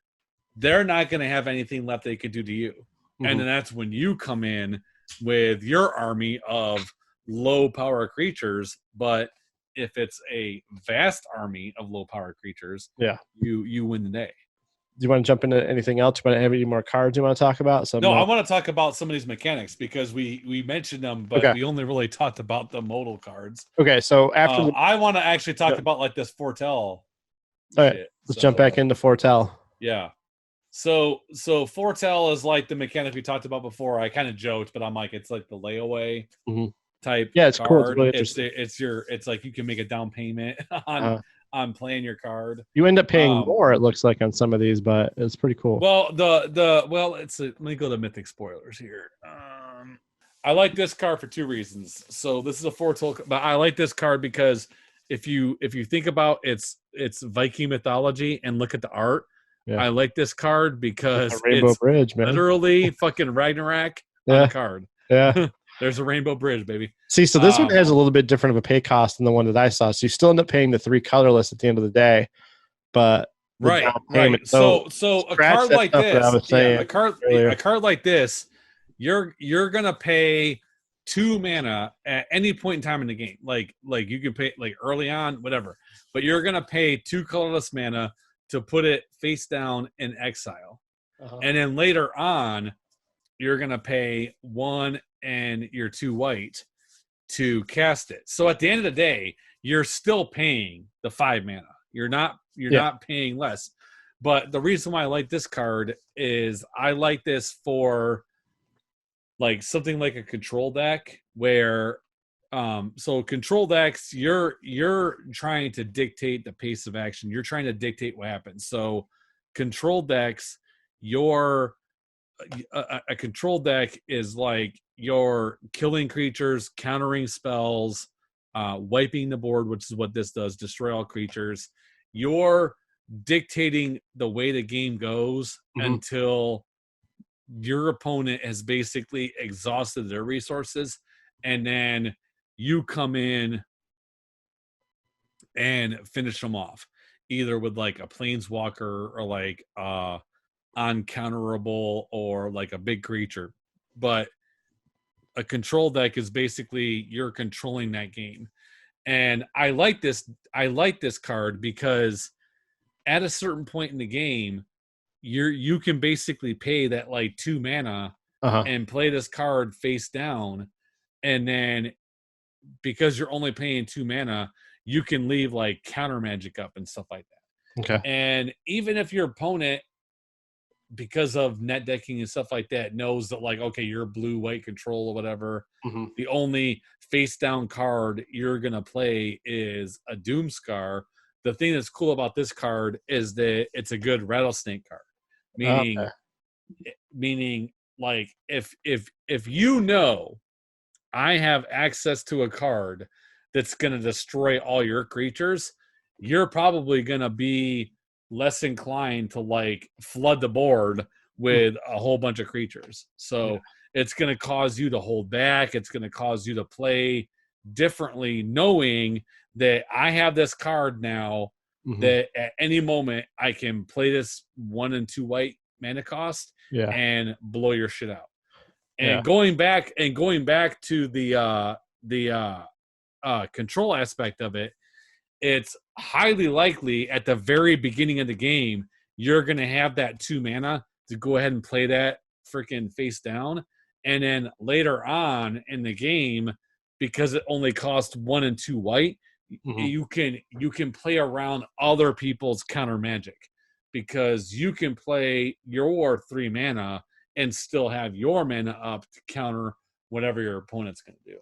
they're not going to have anything left they could do to you. And then that's when you come in with your army of low power creatures. But if it's a vast army of low power creatures, you win the day. Do you want to jump into anything else? Do you want to have any more cards you want to talk about? No, I want to talk about some of these mechanics because we mentioned them, but we only really talked about the modal cards. Okay, so after I want to actually talk about like this foretell. All right, let's jump back into foretell. Yeah. So foretell is like the mechanic we talked about before. I kind of joked, but I'm like, it's like the layaway type Yeah, it's cool. It's card. really It's interesting. it's like you can make a down payment on Uh, playing your card. you end up paying Um, more, it looks like, on some of these, but it's pretty cool. well, let me go to Mythic spoilers here. I like this card for two reasons. So this is a foretell, but I like this card because if you think about its Viking mythology and look at the art, Yeah. I like this card It's a because Rainbow it's Bridge, man. literally fucking Ragnarok on Yeah. the card. Yeah. There's a rainbow bridge, baby. See, so this one has a little bit different of a pay cost than the one that I saw. So you still end up paying the 3 colorless at the end of the day, but the Right, down payment. right. So a scratch card that like stuff that I this, was saying earlier. a card like this, you're gonna pay 2 mana at any point in time in the game. Like you can pay like early on, whatever. But you're gonna pay 2 colorless mana to put it face down in exile. And then later on, you're gonna pay 1 and your 2 white to cast it. So at the end of the day, you're still paying the 5 mana. You're not paying less. But the reason why I like this card is I like this for like something like a control deck where so control decks, you're trying to dictate the pace of action. You're trying to dictate what happens. So control decks, your a control deck is like you're killing creatures, countering spells, wiping the board, which is what this does, destroy all creatures. You're dictating the way the game goes until your opponent has basically exhausted their resources, and then you come in and finish them off, either with like a planeswalker or like uncounterable or like a big creature. But a control deck is basically you're controlling that game. And I like this card because at a certain point in the game, you can basically pay that like 2 mana and play this card face down, and then because you're only paying 2 mana, you can leave like counter magic up and stuff like that. Okay. And even if your opponent, because of net decking and stuff like that, knows that like, okay, you're blue white control or whatever, the only face down card you're gonna play is a Doomscar. The thing that's cool about this card is that it's a good rattlesnake card, meaning like if you know I have access to a card that's gonna destroy all your creatures, you're probably gonna be less inclined to like flood the board with a whole bunch of creatures. So it's going to cause you to hold back. It's going to cause you to play differently, knowing that I have this card now that at any moment I can play this 1 and 2 white mana cost and blow your shit out. And going back to the control aspect of it, it's highly likely at the very beginning of the game, you're going to have that 2 mana to go ahead and play that freaking face down. And then later on in the game, because it only costs 1 and 2 white, you can play around other people's counter magic, because you can play your 3 mana and still have your mana up to counter whatever your opponent's going to do.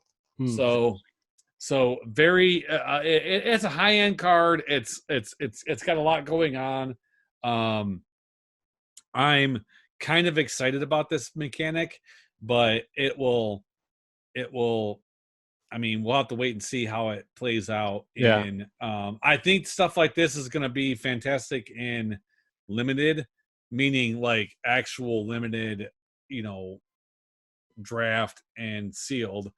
So very, it's a high end card. It's got a lot going on. I'm kind of excited about this mechanic, but it will. I mean, we'll have to wait and see how it plays out. I think stuff like this is going to be fantastic in limited, meaning like actual limited, draft and sealed.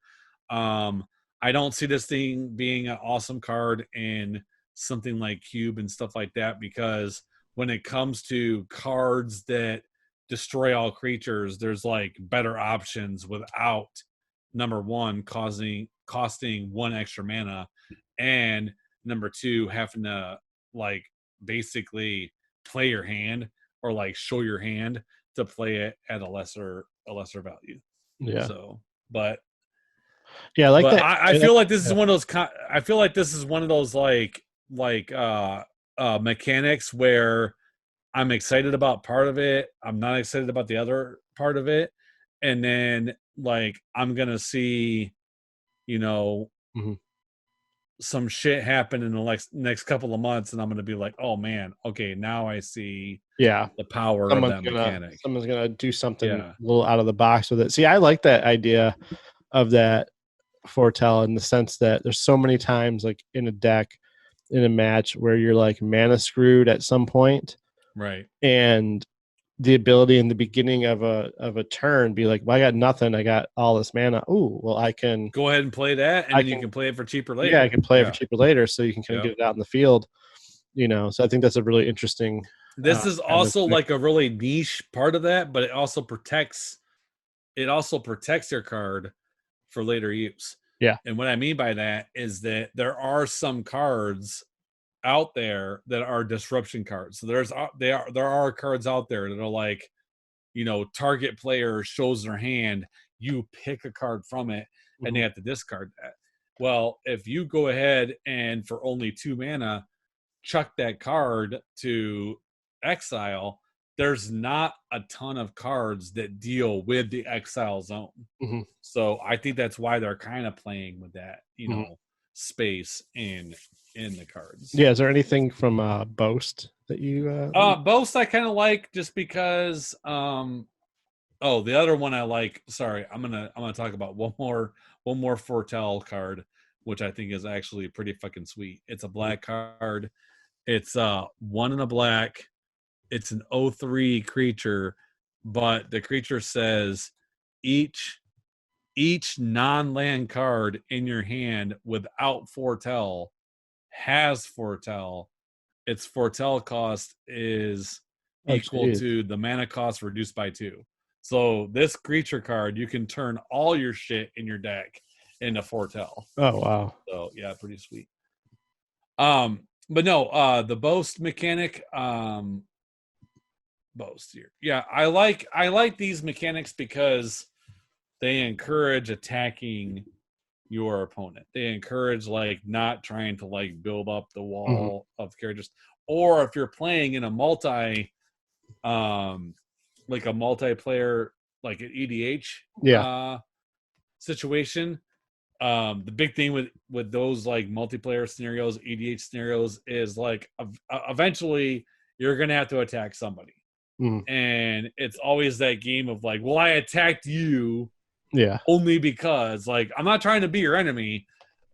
I don't see this thing being an awesome card in something like Cube and stuff like that, because when it comes to cards that destroy all creatures, there's like better options without, number one, costing 1 extra mana, and number 2, having to like basically play your hand or like show your hand to play it at a lesser value. So, but yeah, like that. I feel like this is one of those. I feel like this is one of those like mechanics where I'm excited about part of it. I'm not excited about the other part of it, and then like I'm gonna see you know, some shit happen in the next couple of months, and I'm gonna be like, oh man, okay, now I see the power of that mechanic. Someone's gonna do something a little out of the box with it. See, I like that idea of that foretell in the sense that there's so many times like in a deck, in a match, where you're like mana screwed at some point, right? And the ability in the beginning of a turn be like, well, I got nothing, I got all this mana. Oh, well, I can go ahead and play that, and then you can play it for cheaper later. Yeah, I can play it for cheaper later, so you can kind of get it out in the field. So I think that's a really interesting. This is also like a really niche part of that, but it also protects your card for later use. Yeah. And what I mean by that is that there are some cards out there that are disruption cards. So there are cards out there that are like, target player shows their hand, you pick a card from it, and they have to discard that. Well, if you go ahead and for only 2 mana chuck that card to exile, there's not a ton of cards that deal with the exile zone. So I think that's why they're kind of playing with that, space in the cards. Yeah. Is there anything from Boast that you Boast I kind of like just because the other one I like, sorry, I'm gonna talk about one more foretell card, which I think is actually pretty fucking sweet. It's a black card. It's 1 in a black. It's an 0/3 creature, but the creature says each non-land card in your hand without foretell has foretell. Its foretell cost is equal to the mana cost reduced by 2. So this creature card, you can turn all your shit in your deck into foretell. Oh wow. So yeah, pretty sweet. But no, the boast mechanic, boast here. Yeah, I like these mechanics because they encourage attacking your opponent. They encourage like not trying to like build up the wall of characters. Or if you're playing in a multiplayer like an EDH situation, the big thing with those like multiplayer scenarios, EDH scenarios, is like eventually you're gonna have to attack somebody, and it's always that game of like, well, I attacked you, only because like I'm not trying to be your enemy.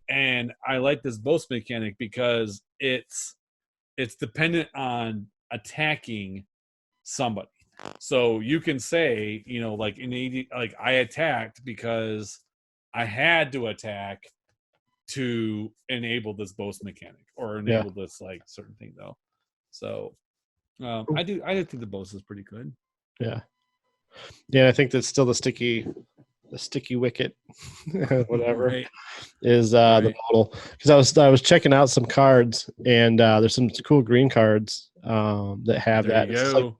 And I like this boast mechanic because it's dependent on attacking somebody. So you can say, like in AD, like I attacked because I had to attack to enable this boast mechanic or enable this like certain thing though. So I do think the boast is pretty good. Yeah. I think that's still the sticky wicket, whatever, is the model. Because I was checking out some cards, and there's some cool green cards that have that. It's like,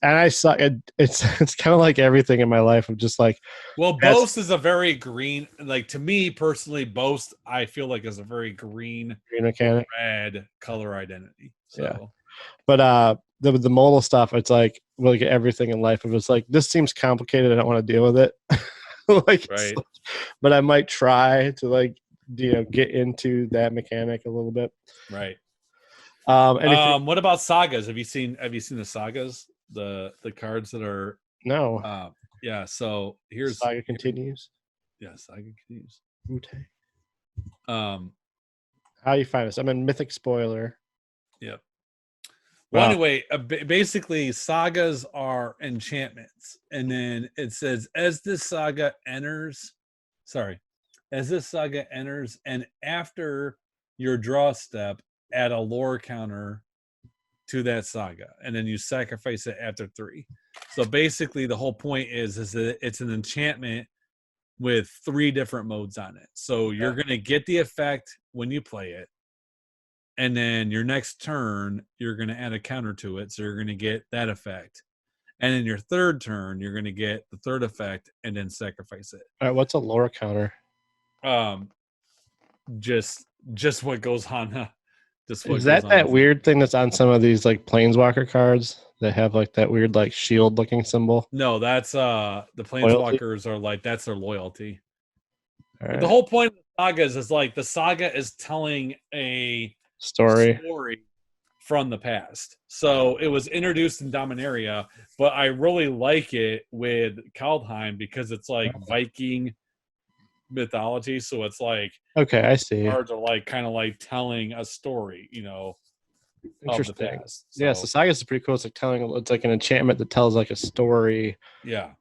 I suck. It's kind of like everything in my life. I'm just like, well, boast is a very green. Like to me personally, boast I feel like is a very green mechanic, red color identity. So, but the modal stuff, it's like everything in life. If it's like this seems complicated, I don't want to deal with it. But I might try to like get into that mechanic a little bit. Right. What about sagas? Have you seen the sagas? The cards that are no. Yeah. So here's Saga continues. Yeah, Saga continues. How you find us? I'm in Mythic Spoiler. Yep. Well, anyway, basically, sagas are enchantments, and then it says as this saga enters, and after your draw step, add a lore counter to that saga, and then you sacrifice it after 3. So basically, the whole point is that it's an enchantment with 3 different modes on it. So you're going to get the effect when you play it. And then your next turn, you're going to add a counter to it. So you're going to get that effect. And in your third turn, you're going to get the third effect and then sacrifice it. All right, what's a lore counter? Just what goes on. Is that weird thing that's on some of these like Planeswalker cards that have like that weird like shield looking symbol? No, that's the Planeswalkers are like, that's their loyalty. right. The whole point of the sagas is like the saga is telling a story from the past. So it was introduced in Dominaria, but I really like it with Kaldheim because it's like Viking mythology. So it's like okay, I see. cards are like kind of like telling a story, you know, of the Interesting. past. So, Yeah, so sagas is pretty cool. It's like it's like an enchantment that tells like a story. yeah.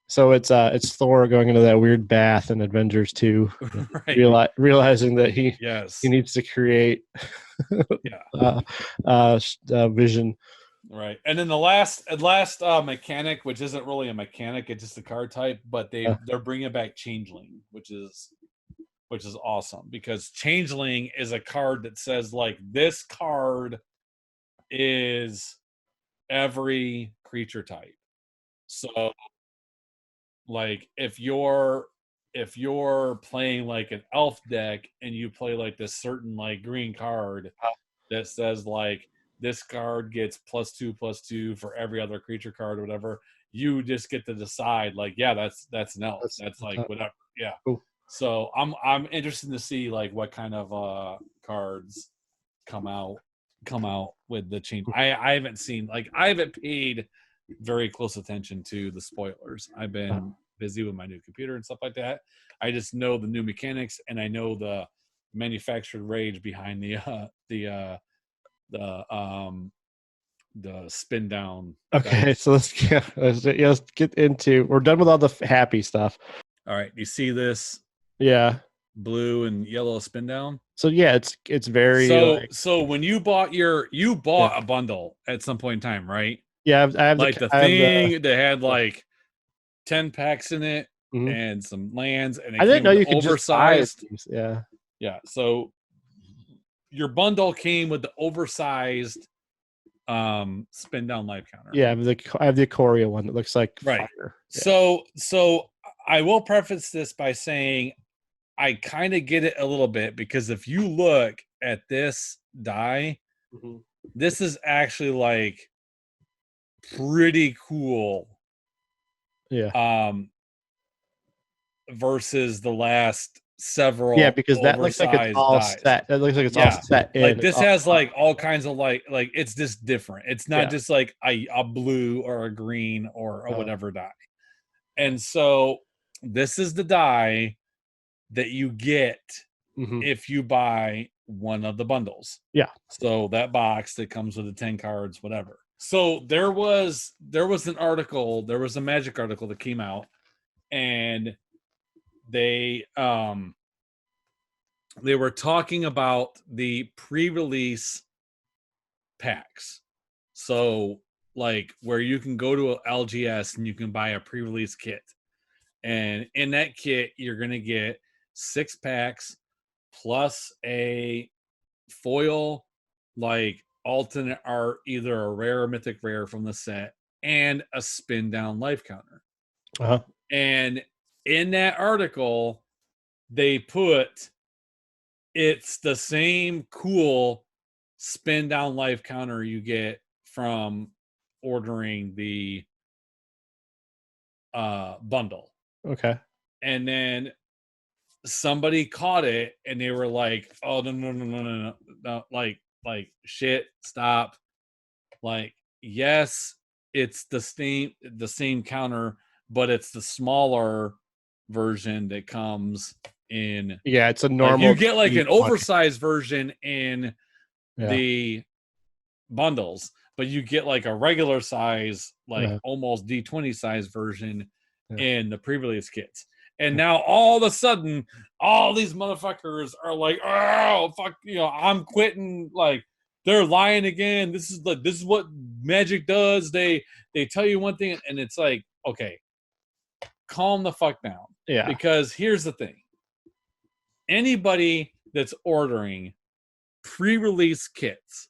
So it's Thor going into that weird bath in Avengers 2, Right. realizing that he Yes. needs to create Yeah. vision. Right. And then the last mechanic, which isn't really a mechanic, it's just a card type, but they're bringing back Changeling, which is awesome because Changeling is a card that says like this card is every creature type. So like if you're playing like an elf deck and you play like this certain like green card that says like this card gets +2/+2 for every other creature card or whatever, you just get to decide like, yeah, that's an elf. That's like whatever. Yeah. Cool. So I'm interested to see like what kind of cards come out with the change. I haven't seen, like, I haven't paid very close attention to the spoilers. I've been busy with my new computer and stuff like that. I just know the new mechanics and I know the manufactured rage behind the spin down. Okay, dice. so let's get into. We're done with all the happy stuff. All right, you see this Yeah. blue and yellow spin down? So yeah, it's very so when you bought a bundle at some point in time, right? Yeah, I have like the thing that had like 10 packs in it and some lands, and it I didn't know came you with could oversized. just buy Yeah. So your bundle came with the oversized spin down life counter. Yeah, I have the Ikoria one that looks like right. fire. Yeah. So I will preface this by saying I kind of get it a little bit because if you look at this die, this is actually like pretty cool. Yeah. Versus the last several. Yeah, because that looks like it's all dies. set. That looks like it's all set in. Like this has like all kinds of like it's just different. It's not just like a blue or a green or a whatever die. And so this is the die that you get if you buy one of the bundles. Yeah. So that box that comes with the 10 cards, whatever. So there was an article, there was a Magic article that came out, and they were talking about the pre-release packs. So like where you can go to a LGS and you can buy a pre-release kit. And in that kit, you're going to get 6 packs plus a foil, like alternate art, either a rare or mythic rare from the set, and a spin down life counter. And in that article, they put it's the same cool spin down life counter you get from ordering the bundle. Okay. And then somebody caught it and they were like, oh no, like shit, stop. Like, yes, it's the same counter, but it's the smaller version that comes in. Yeah, it's a normal. Like, you get like an oversized version in the bundles, but you get like a regular size, like almost D20 size version in the pre-release kits. And now all of a sudden, all these motherfuckers are like, oh fuck, I'm quitting. Like, they're lying again. This is what Magic does. They tell you one thing, and it's like, okay, calm the fuck down. Yeah. Because here's the thing. Anybody that's ordering pre-release kits,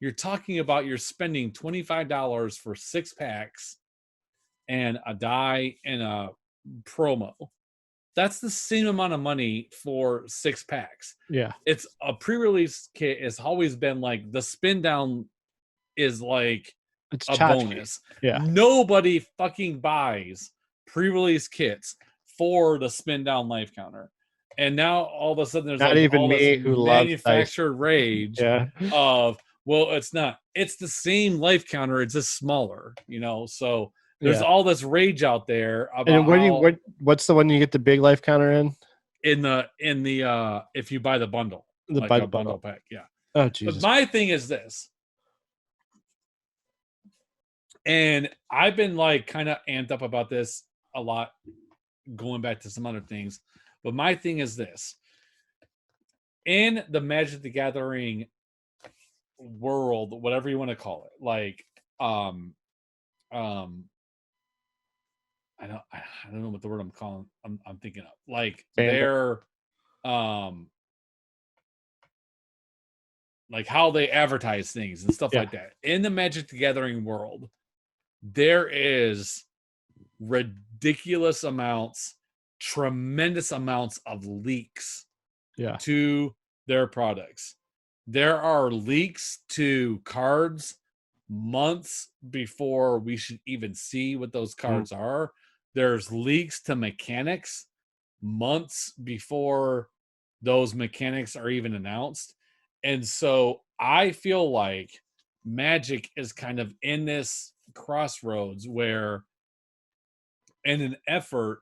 you're talking about you're spending $25 for 6 packs and a die and a promo. That's the same amount of money for 6 packs. Yeah. It's a pre-release kit has always been like the spin down is like it's a bonus. Yeah. Nobody fucking buys pre-release kits for the spin down life counter. And now all of a sudden there's Not like even all this me who loves dice. manufactured rage Yeah. of, well, it's not. It's the same life counter. It's just smaller, you know. So there's Yeah. all this rage out there And about how what's the one you get the big life counter in? in the if you buy the bundle, The like a bundle. bundle pack, yeah. Oh But Jesus. my thing is this, and I've been like kind of amped up about this a lot, going back to some other things. But my thing is this: in the Magic the Gathering world, whatever you want to call it, like um I don't know what the word I'm thinking of. Like Fandom. they're um like how they advertise things and stuff Yeah. like that. In the Magic the Gathering world, there is ridiculous amounts, tremendous amounts of leaks Yeah. to their products. There are leaks to cards months before we should even see what those cards are. There's leaks to mechanics months before those mechanics are even announced. And so I feel like Magic is kind of in this crossroads where, in an effort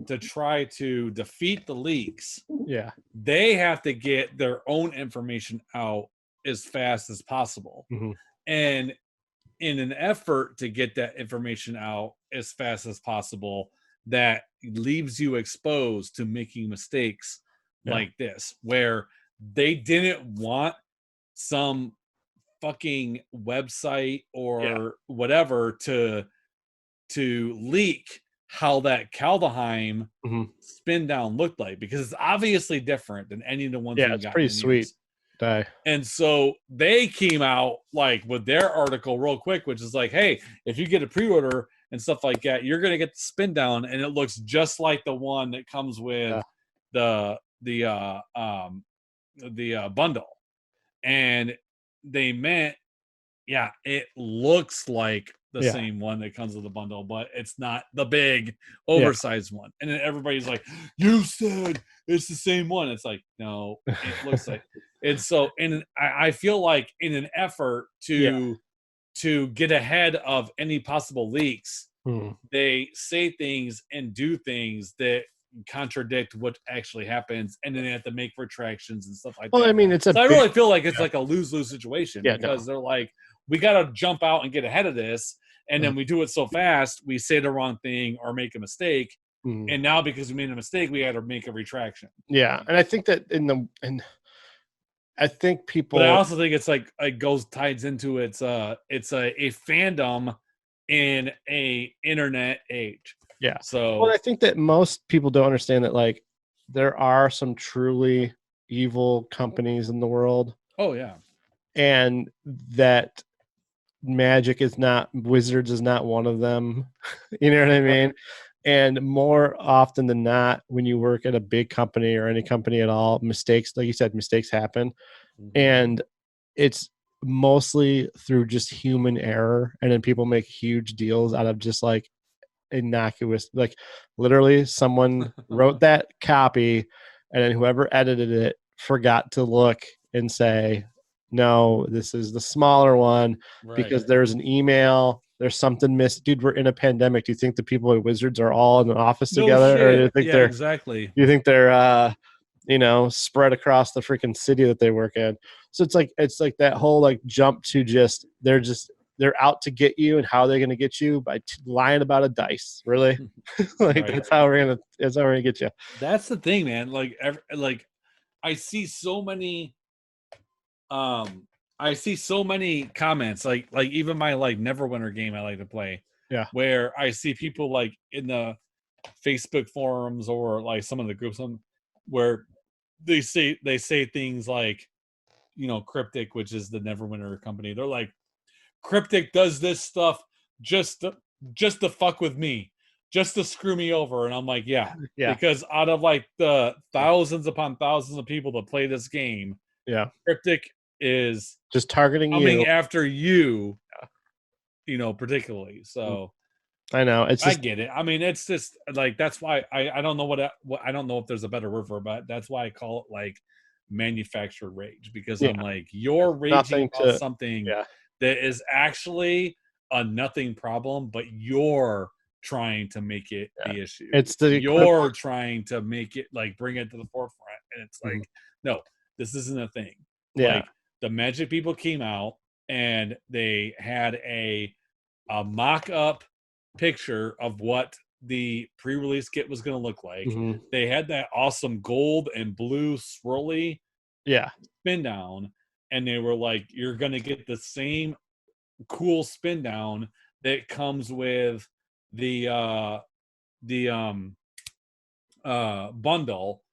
to try to defeat the leaks, Yeah. they have to get their own information out as fast as possible. Mhm. And in an effort to get that information out as fast as possible, that leaves you exposed to making mistakes Yeah. like this, where they didn't want some fucking website or whatever to leak how that Kaldheim Mhm. spin down looked like, because it's obviously different than any of the ones Yeah, we've it's gotten pretty in sweet. years. Die. And so they came out like with their article real quick, which is like, hey, if you get a pre-order and stuff like that, you're gonna get the spin down, and it looks just like the one that comes with the bundle. And they meant, yeah, it looks like the Yeah. same one that comes with the bundle, but it's not the big Yeah. oversized one. And then everybody's like, you said it's the same one. It's like, no, it looks like. And so I feel like in an effort Yeah. to get ahead of any possible leaks, Mhm. they say things and do things that contradict what actually happens, and then they have to make retractions and stuff like Well, that. I mean, it's a So I big, really feel like it's like a lose-lose situation, Yeah, because no. they're like, we got to jump out and get ahead of this, and then we do it so fast, we say the wrong thing or make a mistake, Mhm. and now because we made a mistake, we had to make a retraction. Yeah, and I think that I think people. But I also think it's like it ties into it's a fandom in a internet age. Yeah. So Well, I think that most people don't understand that, like, there are some truly evil companies in the world, oh yeah, and that Magic is not, Wizards is not one of them. You know what I mean? And more often than not, when you work at a big company or any company at all, mistakes, like you said, mistakes happen. And it's mostly through just human error. And then people make huge deals out of just like innocuous, like literally someone wrote that copy and then whoever edited it forgot to look and say, no, this is the smaller one, because there's an email, there's something missed. Dude, we're in a pandemic. Do you think the people at Wizards are all in the office no together? shit. Or do you think exactly. do you think they're spread across the freaking city that they work in? So it's like that whole like jump to just they're out to get you. And how are they going to get you? By lying about a dice. Really? Like Right. that's how we're gonna get you. That's the thing, man. Like I see so many comments, like even my like Neverwinter game I like to play, Yeah. where I see people like in the Facebook forums or like some of the groups where they say things like, Cryptic, which is the Neverwinter company, they're like, Cryptic does this stuff just to fuck with me, just to screw me over. And I'm like, yeah, because out of like the thousands upon thousands of people that play this game, Cryptic is just targeting coming you after you, particularly. So I know. It's I just get it. I mean, it's just like that's why I don't know what I don't know if there's a better word for it, but that's why I call it like manufactured rage because yeah, I'm like you're raging nothing about to something yeah. that is actually a nothing problem, but you're trying to make it Yeah. the issue. It's the equivalent. You're trying to make it like bring it to the forefront, and it's Mhm. like no, this isn't a thing. Yeah. Like the Magic people came out and they had a mock-up picture of what the pre-release kit was going to look like. Mhm. They had that awesome gold and blue swirly Yeah. spin down, and they were like, "You're going to get the same cool spin down that comes with the the um bundle."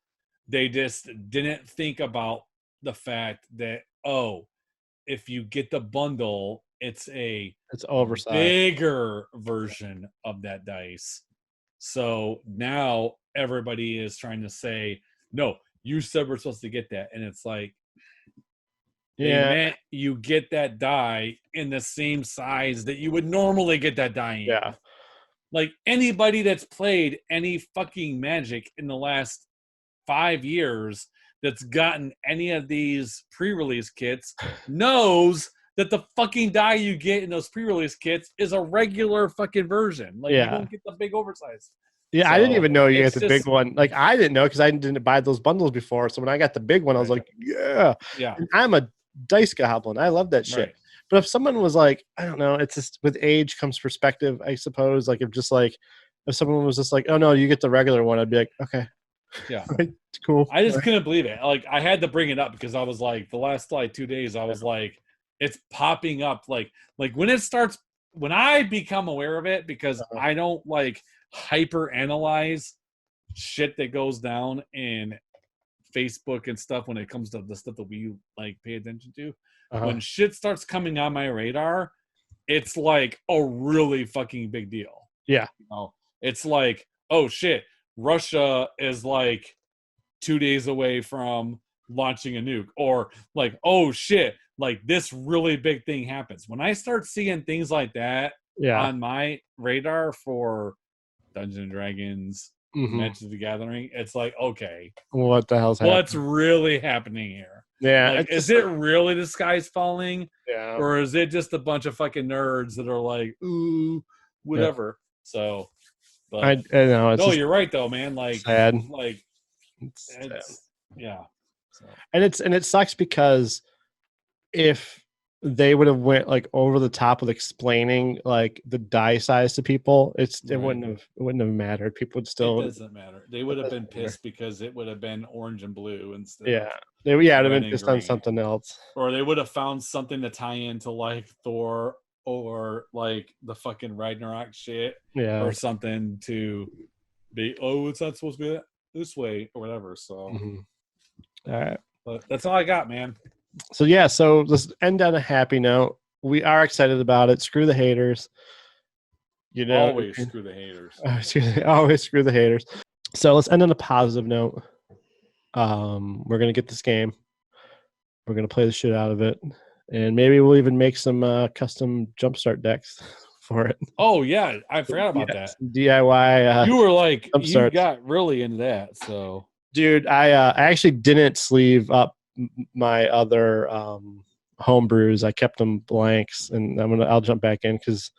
They just didn't think about the fact that if you get the bundle, it's a It's oversized. bigger version of that dice. So now everybody is trying to say, no, you said we're supposed to get that. And it's like, they Yeah. meant you get that die in the same size that you would normally get that die in. Yeah. Like anybody that's played any fucking Magic in the last 5 years that's gotten any of these pre-release kits knows that the fucking die you get in those pre-release kits is a regular fucking version. Like you Yeah. don't get the big oversized. Yeah, I didn't So even know you it's get the big just one. Like I didn't know because I didn't buy those bundles before. So when I got the big one, I was right. like, yeah. Yeah. And I'm a dice goblin. I love that shit. Right. But if someone was like, I don't know, it's just with age comes perspective, I suppose. Like if someone was just like, oh no, you get the regular one, I'd be like, okay. Yeah. It's cool. I just couldn't believe it. Like I had to bring it up because I was like the last like 2 days I was like it's popping up like when it starts when I become aware of it because I don't like hyper analyze shit that goes down in Facebook and stuff when it comes to the stuff that we like pay attention to. When shit starts coming on my radar, it's like a really fucking big deal. Yeah. You know, it's like, oh shit, Russia is like 2 days away from launching a nuke, or like, oh shit, like this really big thing happens. When I start seeing things like that Yeah. on my radar for Dungeons and Dragons, Mm-hmm. Magic the Gathering, it's like, okay, What the hell's what's happening? really happening here? Yeah. Like, It's is just it like, really the sky's falling? yeah. Or is it just a bunch of fucking nerds that are like, ooh, Yeah. whatever? So, I but know it's no, just you're right though, man. sad. Like It's sad. it's yeah. So And it sucks because if they would have went like over the top with explaining like the die size to people, it right. wouldn't have mattered. People would It still doesn't matter. They it would have doesn't been matter. pissed because it would have been orange and blue instead Yeah. of It would have red been and just on green. something else. Or they would have found something to tie into like Thor or like the fucking Ragnarok shit Yeah. or something to be, oh, it's not supposed to be this way or whatever. So, Mhm. All right. but that's all I got, man. So yeah, so let's end on a happy note. We are excited about it. Screw the haters. You know, Always screw the haters. always screw the haters. So let's end on a positive note. We're gonna get this game. We're gonna play the shit out of it, and maybe we'll even make some custom jumpstart decks for it. Oh yeah, I forgot about Yeah, that. some DIY. You were like, you jumpstarts. got really into that. So, Dude, I actually didn't sleeve up my other home brews. I kept them blanks, and I'll jump back in because.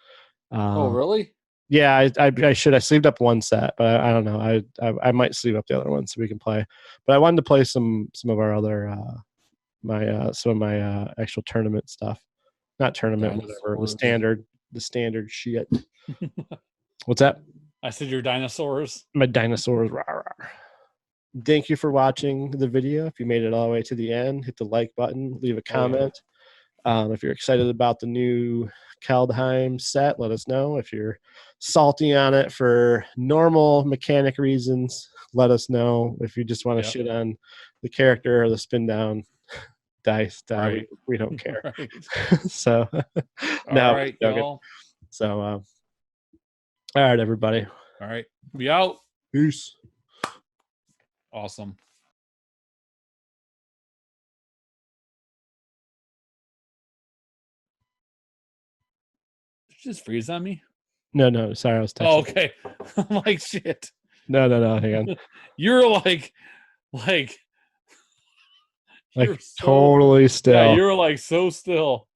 oh really? Yeah, I should. I sleeved up one set, but I don't know. I might sleeve up the other one so we can play. But I wanted to play some of our other some of my actual tournament stuff. Not tournament, whatever. The standard shit. What's that? I said your dinosaurs. My dinosaurs. Rah, rah. Thank you for watching the video. If you made it all the way to the end, hit the like button, leave a comment. If you're excited about the new Kaldheim set, let us know. If you're salty on it for normal mechanic reasons, let us know. If you just want to shit on the character or the spin down dice, Right. we don't care. Right. So, All right, y'all. So, all right, everybody. All right, we out. Peace. Awesome. Did you just freeze on me? No. Sorry, I was texting. Oh, okay. I'm like, shit. No. Hang on. You're like you're so, totally still. yeah, you're like so still.